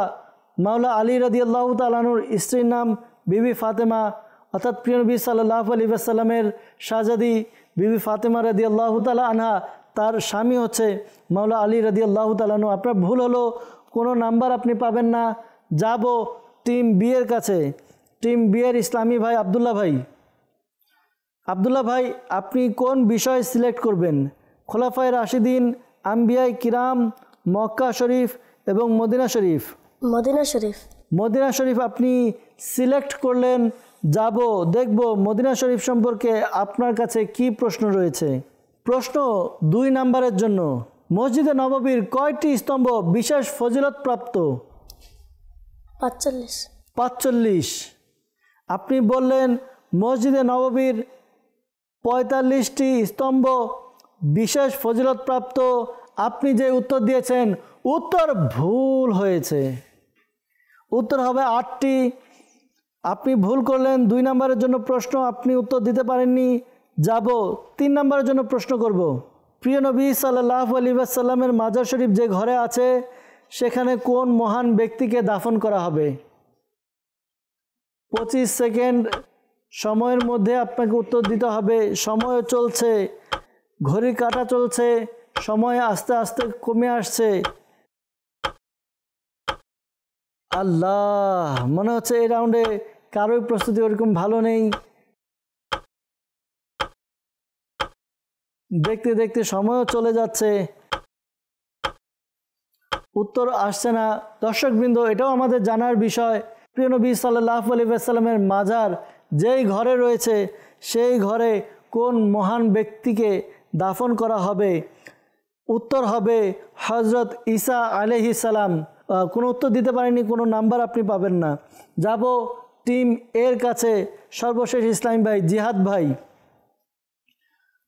মাওলা আলী রাদিয়াল্লাহু তাআলা আনহুর স্ত্রীর নাম বিবি ফাতেমা, অর্থাৎ প্রিয় নবী সাল্লাল্লাহু আলাইহি ওয়াসাল্লামের শাহজাদি বিবি ফাতেমা রাদিয়াল্লাহু তাআলা আনহা, তার স্বামী হচ্ছে মাওলা আলী রাদিয়াল্লাহু তাআলা আনহু। আপনার ভুল হলো, কোনো নাম্বার আপনি পাবেন না। যাব টিম বি এর কাছে। টিম বি এর ইসলামী ভাই আবদুল্লাহ ভাই। আবদুল্লাহ ভাই, আপনি কোন বিষয় সিলেক্ট করবেন? খোলাফায়ে রাশিদিন, আম্বিয়ায়ে কিরাম, মক্কা শরীফ এবং মদিনা শরীফ? মদিনা শরীফ। মদিনা শরীফ আপনি সিলেক্ট করলেন। যাব দেখব মদিনা শরীফ সম্পর্কে আপনার কাছে কি প্রশ্ন রয়েছে। প্রশ্ন 2 নাম্বারের জন্য। মসজিদে নববীর কয়টি স্তম্ভ বিশেষ ফজিলত প্রাপ্ত? 45। 45। আপনি বললেন মসজিদে নববীর 45টি স্তম্ভ বিশেষ ফজিলত প্রাপ্ত। আপনি যে উত্তর দিয়েছেন উত্তর ভুল হয়েছে। উত্তর হবে 8টি। আপনি ভুল করলেন। 2 নম্বরের জন্য প্রশ্ন আপনি উত্তর দিতে পারেননি। যাব 3 নম্বরের জন্য প্রশ্ন করব। প্রিয় নবী সাল্লাল্লাহু আলাইহি ওয়াসাল্লামের মাজার শরীফ যে ঘরে আছে সেখানে কোন মহান ব্যক্তিকে দাফন করা হবে? 25 সেকেন্ড সময়ের মধ্যে আপনাকে উত্তর দিতে হবে। সময় চলছে, ঘড়ি কাটা চলছে, সময় আস্তে আস্তে কমে আসছে। আল্লাহ, মনে হচ্ছে এই রাউন্ডে কারোই প্রস্তুতি ওরকম ভালো নেই। দেখতে দেখতে সময়ও চলে যাচ্ছে, উত্তর আসছে না। দর্শকবৃন্দ, এটাও আমাদের জানার বিষয়, প্রিয় নবী সাল্লাল্লাহু আলাইহি ওয়াসাল্লামের মাজার যেই ঘরে রয়েছে সেই ঘরে কোন মহান ব্যক্তিকে দাফন করা হবে? উত্তর হবে হজরত ঈসা আলাইহিস সালাম। কোনো উত্তর দিতে পারেনি, কোনো নাম্বার আপনি পাবেন না। যাব টিম এর কাছে। সর্বশেষ ইসলামী ভাই, জিহাদ ভাই,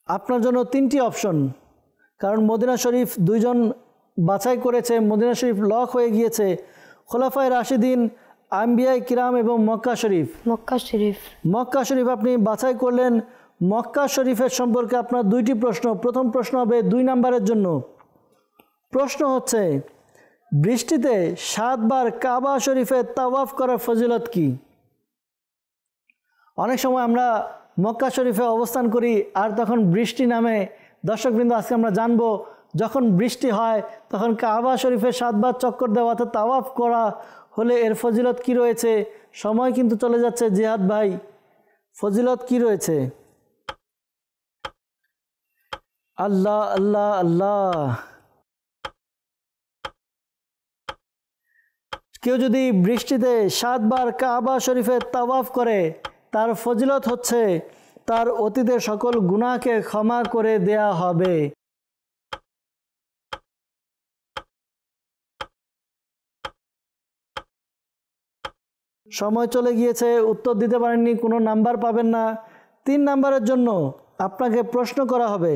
আপনার জন্য 3টি অপশন, কারণ মদিনা শরীফ 2 জন বাছাই করেছে, মদিনা শরীফ লক হয়ে গিয়েছে। খোলাফায়ে রাশিদিন, আম্বিয়ায়ে কিরাম এবং মক্কা শরীফ? মক্কা শরীফ। মক্কা শরীফ আপনি বাছাই করলেন। মক্কা শরীফের সম্পর্কে আপনার 2টি প্রশ্ন। প্রথম প্রশ্ন হবে 2 নম্বরের জন্য। প্রশ্ন হচ্ছে, বৃষ্টিতে 7 বার কাবা শরীফে তাওয়াফ করার ফজিলত কি? অনেক সময় আমরা মক্কা শরীফে অবস্থান করি আর তখন বৃষ্টি নামে। দর্শকবৃন্দ, আজকে আমরা জানবো যখন বৃষ্টি হয় তখন কাবা শরীফে 7 বার চক্কর দেওয়া অর্থাৎ তাওয়াফ করা হলে এর ফজিলত কি রয়েছে। সময় কিন্তু চলে যাচ্ছে। জিহাদ ভাই, ফজিলত কি রয়েছে? আল্লাহ আল্লাহ আল্লাহ। কেউ যদি বৃষ্টিতে 7 বার কাবা শরীফে তাওয়াফ করে তার ফজিলত হচ্ছে তার অতীতের সকল গুনাহকে ক্ষমা করে দেয়া হবে। সময় চলে গিয়েছে, উত্তর দিতে পারেননি, কোনো নাম্বার পাবেন না। 3 নাম্বারের জন্য আপনাকে প্রশ্ন করা হবে,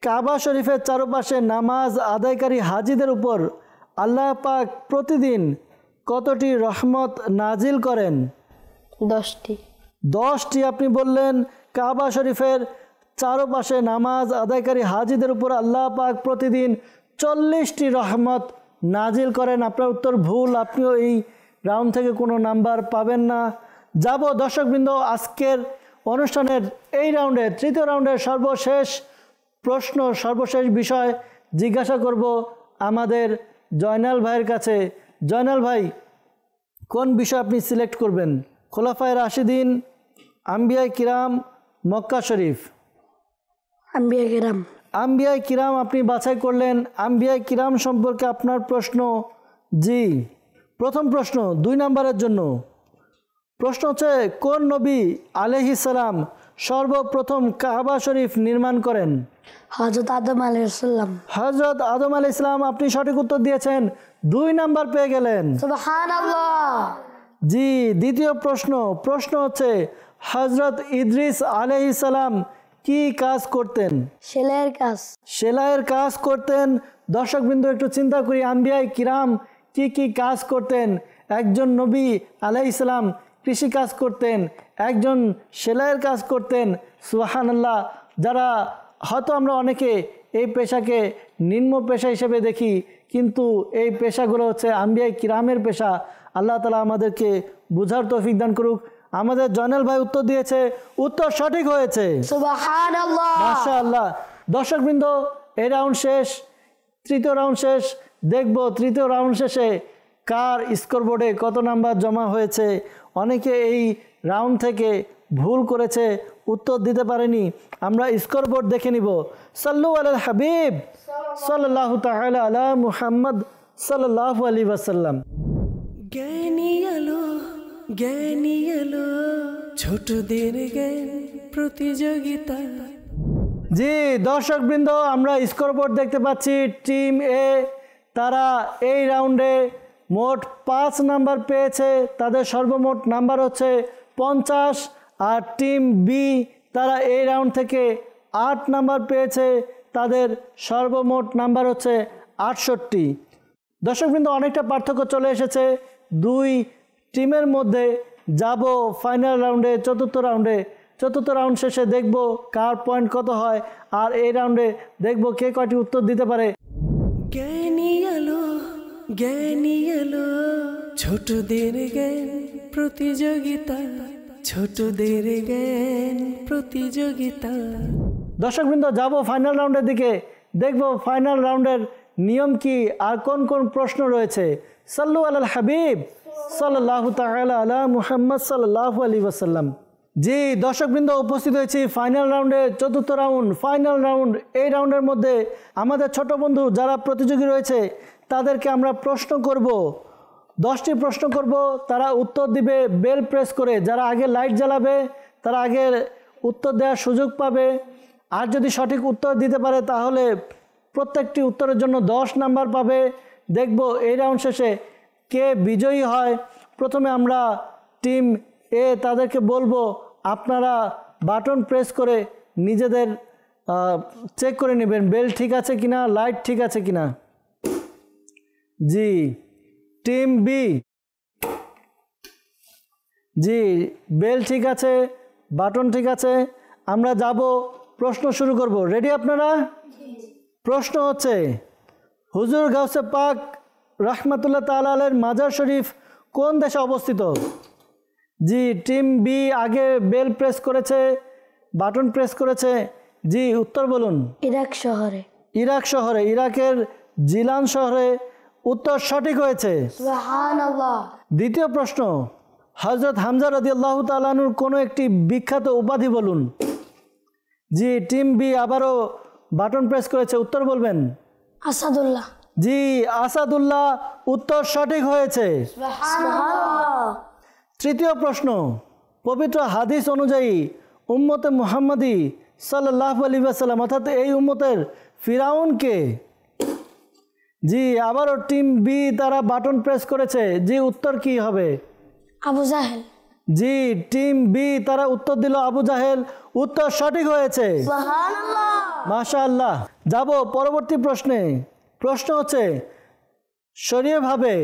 কাবা শরীফের চারপাশে নামাজ আদায়কারী হাজিদের উপর আল্লাহ পাক প্রতিদিন কতটি রহমত নাজিল করেন? 10টি। 10টি আপনি বললেন। কাবা শরীফের চারপাশে নামাজ আদায়কারী হাজিদের উপর আল্লাহ পাক প্রতিদিন 40টি রহমত নাজিল করেন। আপনার উত্তর ভুল। আপনিও এই রাউন্ড থেকে কোনো নাম্বার পাবেন না। যাব দর্শকবৃন্দ, আজকের অনুষ্ঠানের এই রাউন্ডে, 3য় রাউন্ডের সর্বশেষ প্রশ্ন, সর্বশেষ বিষয় জিজ্ঞাসা করব আমাদের জয়নাল ভাইয়ের কাছে। জয়নাল ভাই, কোন বিষয় আপনি সিলেক্ট করবেন? খোলাফায়ে রাশিদিন, আম্বিয়ায়ে কিরাম, মক্কা শরীফ? আম্বিয়ায়ে কিরাম। আম্বিয়ায়ে কিরাম আপনি বাছাই করলেন। আম্বিয়ায়ে কিরাম সম্পর্কে আপনার প্রশ্ন? জি। প্রথম প্রশ্ন 2 নম্বরের জন্য। প্রশ্ন হচ্ছে, কোন নবী আলাইহিস সালাম সর্বপ্রথম কাবা শরীফ নির্মাণ করেন? হযরত আদম আলাইহিস সালাম। হযরত আদম আলাইহিস সালাম। আপনি সঠিক উত্তর দিয়েছেন, 2 নাম্বার পেয়ে গেলেন। সুবহানাল্লাহ। জি। দ্বিতীয় প্রশ্ন। প্রশ্ন হচ্ছে, হযরত ইদ্রিস আলাইহিস সালাম কি কাজ করতেন? সেলাইয়ের কাজ। সেলাইয়ের কাজ করতেন। দর্শকবৃন্দ, একটু চিন্তা করি, আম্বিয়ায়ে কিরাম কি কি কাজ করতেন? একজন নবী আলাইহিস সালাম কৃষি কাজ করতেন, একজন সেলাইয়ের কাজ করতেন। সুবহানাল্লাহ। যারা হয়তো আমরা অনেকে এই পেশাকে নিম্ন পেশা হিসেবে দেখি, কিন্তু এই পেশাগুলো হচ্ছে আম্বিয়া কিরামের পেশা। আল্লাহ তাআলা আমাদেরকে বুঝার তৌফিক দান করুক। আমাদের জয়নাল ভাই উত্তর দিয়েছে, উত্তর সঠিক হয়েছে। সুবহানাল্লাহ। মাশাআল্লাহ। দর্শকবৃন্দ, এই রাউন্ড শেষ, তৃতীয় রাউন্ড শেষ। দেখব তৃতীয় রাউন্ড শেষে কার স্কোরবোর্ডে কত নাম্বার জমা হয়েছে। অনেকে এই রাউন্ড থেকে ভুল করেছে, উত্তর দিতে পারেনি। আমরা স্কোরবোর্ড দেখে নিব। সাল্লু আলাল হাবিব সাল্লাল্লাহু তাআলা আলা মুহাম্মদ সাল্লাল্লাহু আলাইহি ওয়াসাল্লাম। জ্ঞানী আলো, জ্ঞানী আলো, ছোটদের জ্ঞান প্রতিযোগিতা। জি দর্শকবৃন্দ, আমরা স্কোরবোর্ড দেখতে পাচ্ছি। টিম এ তারা এই রাউন্ডে মোট 5 নাম্বার পেয়েছে, তাদের সর্বমোট নাম্বার হচ্ছে 50। আর টিম বি তারা এই রাউন্ড থেকে 8 নাম্বার পেয়েছে, তাদের সর্বমোট নাম্বার হচ্ছে 68। দর্শকবৃন্দ, অনেকটা পার্থক্য চলে এসেছে দুই টিমের মধ্যে। যাব ফাইনাল রাউন্ডে, চতুর্থ রাউন্ডে। চতুর্থ রাউন্ড শেষে দেখব কার পয়েন্ট কত হয়, আর এই রাউন্ডে দেখব কে কয়টি উত্তর দিতে পারে। জ্ঞানী আলো, জ্ঞানী আলো, ছোটদের জ্ঞান প্রতিযোগিতা, ছোটদের জ্ঞান প্রতিযোগিতা। দর্শকবৃন্দ, যাব ফাইনাল রাউন্ডের দিকে, দেখব ফাইনাল রাউন্ডের নিয়ম কি আর কোন কোন প্রশ্ন রয়েছে। সাল্লু আলাল হাবিব সাল্লাল্লাহু তাআলা আলা মুহাম্মদ সাল্লাল্লাহু আলাইহি ওয়াসাল্লাম। জি দর্শকবৃন্দ, উপস্থিত হয়েছি ফাইনাল রাউন্ডে, চতুর্থ রাউন্ড, ফাইনাল রাউন্ড। এই রাউন্ডের মধ্যে আমাদের ছোট বন্ধু যারা প্রতিযোগী রয়েছে তাদেরকে আমরা প্রশ্ন করব, 10টি প্রশ্ন করব। তারা উত্তর দিবে বেল প্রেস করে। যারা আগে লাইট জ্বালাবে তারা আগে উত্তর দেওয়ার সুযোগ পাবে। আর যদি সঠিক উত্তর দিতে পারে তাহলে প্রত্যেকটি উত্তরের জন্য 10 নাম্বার পাবে। দেখব এই রাউন্ড শেষে কে বিজয়ী হয়। প্রথমে আমরা টিম এ তাদেরকে বলবো, আপনারা বাটন প্রেস করে নিজেদের চেক করে নেবেন বেল ঠিক আছে কিনা, লাইট ঠিক আছে কিনা। জি টিম বি, জি বেল ঠিক আছে, বাটন ঠিক আছে। আমরা যাব, প্রশ্ন শুরু করব। রেডি আপনারা? প্রশ্ন হচ্ছে, হুজুর গাউসে পাক রাহমাতুল্লাহ তাআলা আলাইহির মাজার শরীফ কোন দেশে অবস্থিত? জি টিম বি আগে বেল প্রেস করেছে, বাটন প্রেস করেছে। জি উত্তর বলুন। ইরাক শহরে। ইরাক শহরে, ইরাকের জিলান শহরে। উত্তর সঠিক হয়েছে। সুবহানাল্লাহ। দ্বিতীয় প্রশ্ন, হযরত হামজা রাদিয়াল্লাহু তাআলা আনহুর কোনো একটি বিখ্যাত উপাধি বলুন। জি টিম বি আবারও বাটন প্রেস করেছে, উত্তর বলবেন। আসাদুল্লাহ। জি আসাদুল্লাহ, উত্তর সঠিক হয়েছে। সুবহানাল্লাহ। তৃতীয় প্রশ্ন, পবিত্র হাদিস অনুযায়ী উম্মতে মুহাম্মাদি সাল্লাল্লাহু আলাইহি ওয়াসাল্লাম অর্থাৎ এই উম্মতের ফিরাউন কে? জি আবারও টিম বি তারা বাটন প্রেস করেছে। জি উত্তর কি হবে? আবু জাহেল। জি টিম বি তারা উত্তর দিল আবু জাহেল, উত্তর সঠিক হয়েছে। সুবহানাল্লাহ। মাশাআল্লাহ। যাব পরবর্তী প্রশ্নে। প্রশ্ন হচ্ছে, শরীয়ভাবে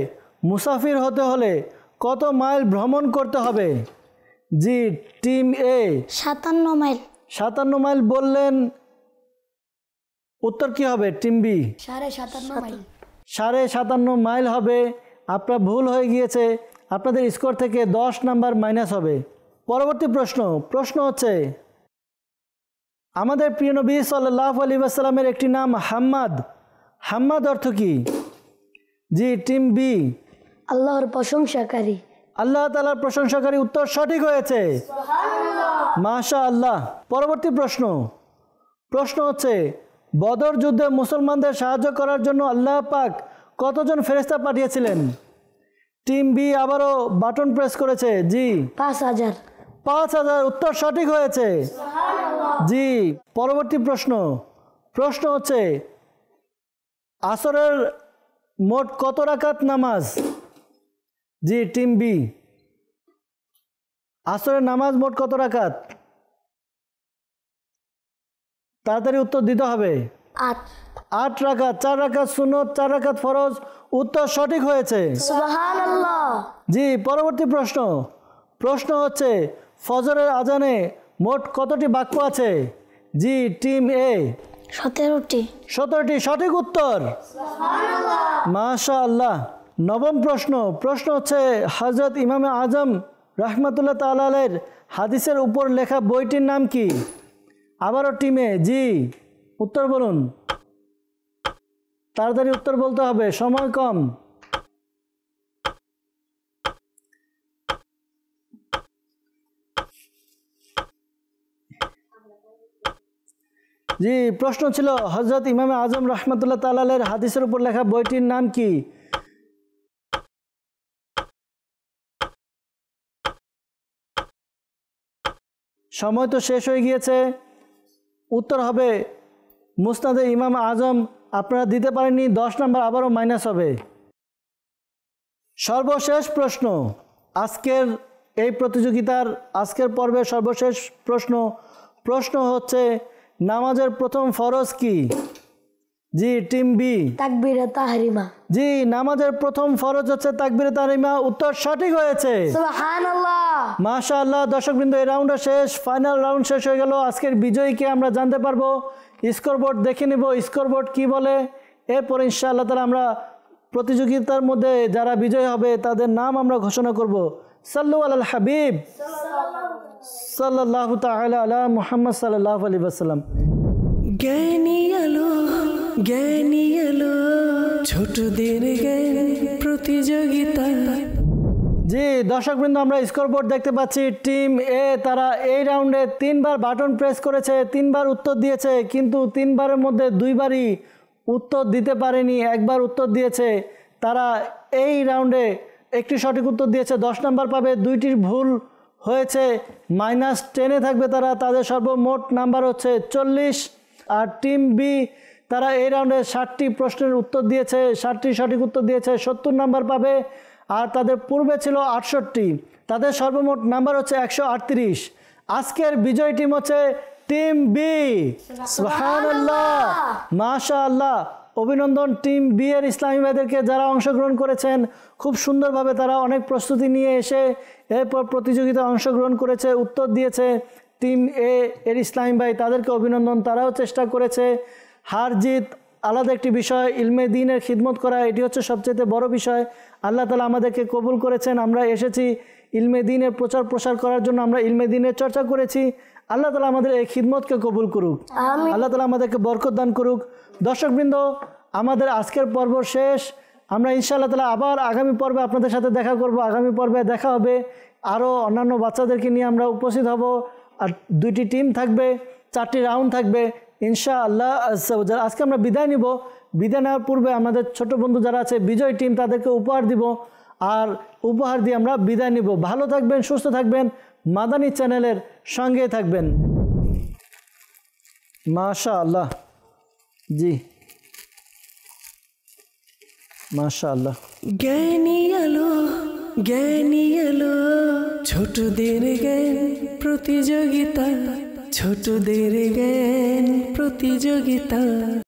মুসাফির হতে হলে কত মাইল ভ্রমণ করতে হবে? জি টিম এ 57 মাইল। 57 মাইল বললেন, উত্তর কি হবে টিম বি? 57.5 মাইল। 57.5 মাইল হবে। আপনার ভুল হয়ে গিয়েছে, আপনাদের স্কোর থেকে 10 নাম্বার মাইনাস হবে। পরবর্তী প্রশ্ন। প্রশ্ন হচ্ছে, আমাদের প্রিয় নবী সাল্লাল্লাহু আলাইহি ওয়াসাল্লামের একটি নাম হাম্মাদ। হাম্মাদ অর্থ কি? জি টিম বি আল্লাহর প্রশংসাকারী। আল্লাহ তাআলার প্রশংসাকারী, উত্তর সঠিক হয়েছে। মাশাআল্লাহ। পরবর্তী প্রশ্ন। প্রশ্ন হচ্ছে, বদর যুদ্ধে মুসলমানদের সাহায্য করার জন্য আল্লাহ পাক কতজন ফেরেশতা পাঠিয়েছিলেন? টিম বি আবারও বাটন প্রেস করেছে। জি 5000। 5000, উত্তর সঠিক হয়েছে। জি পরবর্তী প্রশ্ন। প্রশ্ন হচ্ছে, আসরের মোট কত রাকাত নামাজ? জি টিম বি আসরের নামাজ মোট কত রাকাত? তাড়াতাড়ি উত্তর দিতে হবে। 8 রাকাত। 4 রাকাত সুন্নত, 4 রাকাত ফরজ, উত্তর সঠিক হয়েছে। সুবহানাল্লাহ। জি পরবর্তী প্রশ্ন। প্রশ্ন হচ্ছে ফজরের আজানে মোট কতটি বাক্য আছে? জি টিম এ 17টি। 17টি সঠিক উত্তর। মাশাআল্লাহ। নবম প্রশ্ন হচ্ছে হযরত ইমামে আজম রাহমাতুল্লাহ তাআলা আলাইহির হাদিসের উপর লেখা বইটির নাম কি? আবারও টিমে জি উত্তর বলুন, তাড়াতাড়ি উত্তর বলতে হবে, সময় কম। জি প্রশ্ন ছিল হযরত ইমামে আজম রাহমাতুল্লাহ তাআলা আলাইহির হাদিসের উপর লেখা বইটির নাম কি? সময় তো শেষ হয়ে গিয়েছে। উত্তর হবে মুসনাদে ইমাম আজম। আপনারা দিতে পারেননি, 10 নম্বর আবারও মাইনাস হবে। সর্বশেষ আজকের এই প্রতিযোগিতার আজকের পর্বের সর্বশেষ প্রশ্ন হচ্ছে নামাজের প্রথম ফরজ কি? জি টিম বি তাকবীরে তাহরিমা। জি নামাজের প্রথম ফরজ হচ্ছে তাকবীরে তাহরিমা। উত্তর সঠিক হয়েছে। সুবহানাল্লাহ। মাশাআল্লাহ। দর্শকবৃন্দ, এই রাউন্ডটা শেষ, ফাইনাল রাউন্ড শেষ হয়ে গেল। আজকের বিজয়ীকে আমরা জানতে পারবো। স্কোরবোর্ড দেখে নেব, স্কোরবোর্ড কি বলে। এরপর ইনশাআল্লাহ তাআলা আমরা প্রতিযোগিতার মধ্যে যারা বিজয়ী হবে তাদের নাম আমরা ঘোষণা করব। সাল্লু আলাল হাবিব সাল্লাল্লাহু তাআলা আলা মুহাম্মদ সাল্লাল্লাহু আলাইহি ওয়াসাল্লাম। জ্ঞানী আলো ছোটদের জ্ঞান প্রতিযোগিতা। জি দর্শকবৃন্দ, আমরা স্কোরবোর্ড দেখতে পাচ্ছি। টিম এ তারা এই রাউন্ডে 3বার বাটন প্রেস করেছে, 3বার উত্তর দিয়েছে, কিন্তু 3বারের মধ্যে 2বারই উত্তর দিতে পারেনি, 1বার উত্তর দিয়েছে। তারা এই রাউন্ডে একটি সঠিক উত্তর দিয়েছে, 10 নম্বর পাবে। 2টির ভুল হয়েছে, -10-এ থাকবে তারা। তাদের সর্বমোট নাম্বার হচ্ছে 40। আর টিম বি তারা এই রাউন্ডে 60টি প্রশ্নের উত্তর দিয়েছে, 60টি সঠিক উত্তর দিয়েছে, 70 নাম্বার পাবে। আর তাদের পূর্বে ছিল 68, তাদের সর্বমোট নাম্বার হচ্ছে 138। আজকের বিজয় টিম হচ্ছে টিম বি। সুবহানাল্লাহ, মাশাআল্লাহ। অভিনন্দন টিম বি এর ইসলামী ভাইদেরকে, যারা অংশগ্রহণ করেছেন খুব সুন্দরভাবে। তারা অনেক প্রস্তুতি নিয়ে এসে এরপর প্রতিযোগিতায় অংশগ্রহণ করেছে, উত্তর দিয়েছে। টিম এ এর ইসলামী ভাই, তাদেরকে অভিনন্দন। তারাও চেষ্টা করেছে। হার জিত আলাদা একটি বিষয়, ইলমে দ্বীনের খিদমত করা এটি হচ্ছে সবচেয়ে বড় বিষয়। আল্লাহ তাআলা আমাদেরকে কবুল করেছেন। আমরা এসেছি ইলমে দ্বীনের প্রচার প্রসার করার জন্য, আমরা ইলমে দ্বীনের চর্চা করেছি। আল্লাহ তাআলা আমাদের এই খিদমতকে কবুল করুক। আল্লাহ তাআলা আমাদেরকে বরকত দান করুক। দর্শকবৃন্দ, আমাদের আজকের পর্ব শেষ। আমরা ইনশাআল্লাহ তাআলা আবার আগামী পর্বে আপনাদের সাথে দেখা করব। আগামী পর্বে দেখা হবে, আরও অন্যান্য বাচ্চাদেরকে নিয়ে আমরা উপস্থিত হব। আর 2টি টিম থাকবে, 4টি রাউন্ড থাকবে ইনশাআল্লাহ। আজকে আমরা বিদায় নিব। বিদায় নেওয়ার পূর্বে আমাদের ছোট বন্ধু যারা আছে বিজয় টিম, তাদেরকে উপহার দিব। আর উপহার দিয়ে আমরা বিদায় নিব। ভালো থাকবেন, সুস্থ থাকবেন, মাদানী চ্যানেলের সঙ্গে থাকবেন। মাশাআল্লাহ। জি মাশাআল্লাহ। জ্ঞানী আলো ছোটদের জ্ঞান প্রতিযোগিতা, ছোটদের জ্ঞান প্রতিযোগিতা।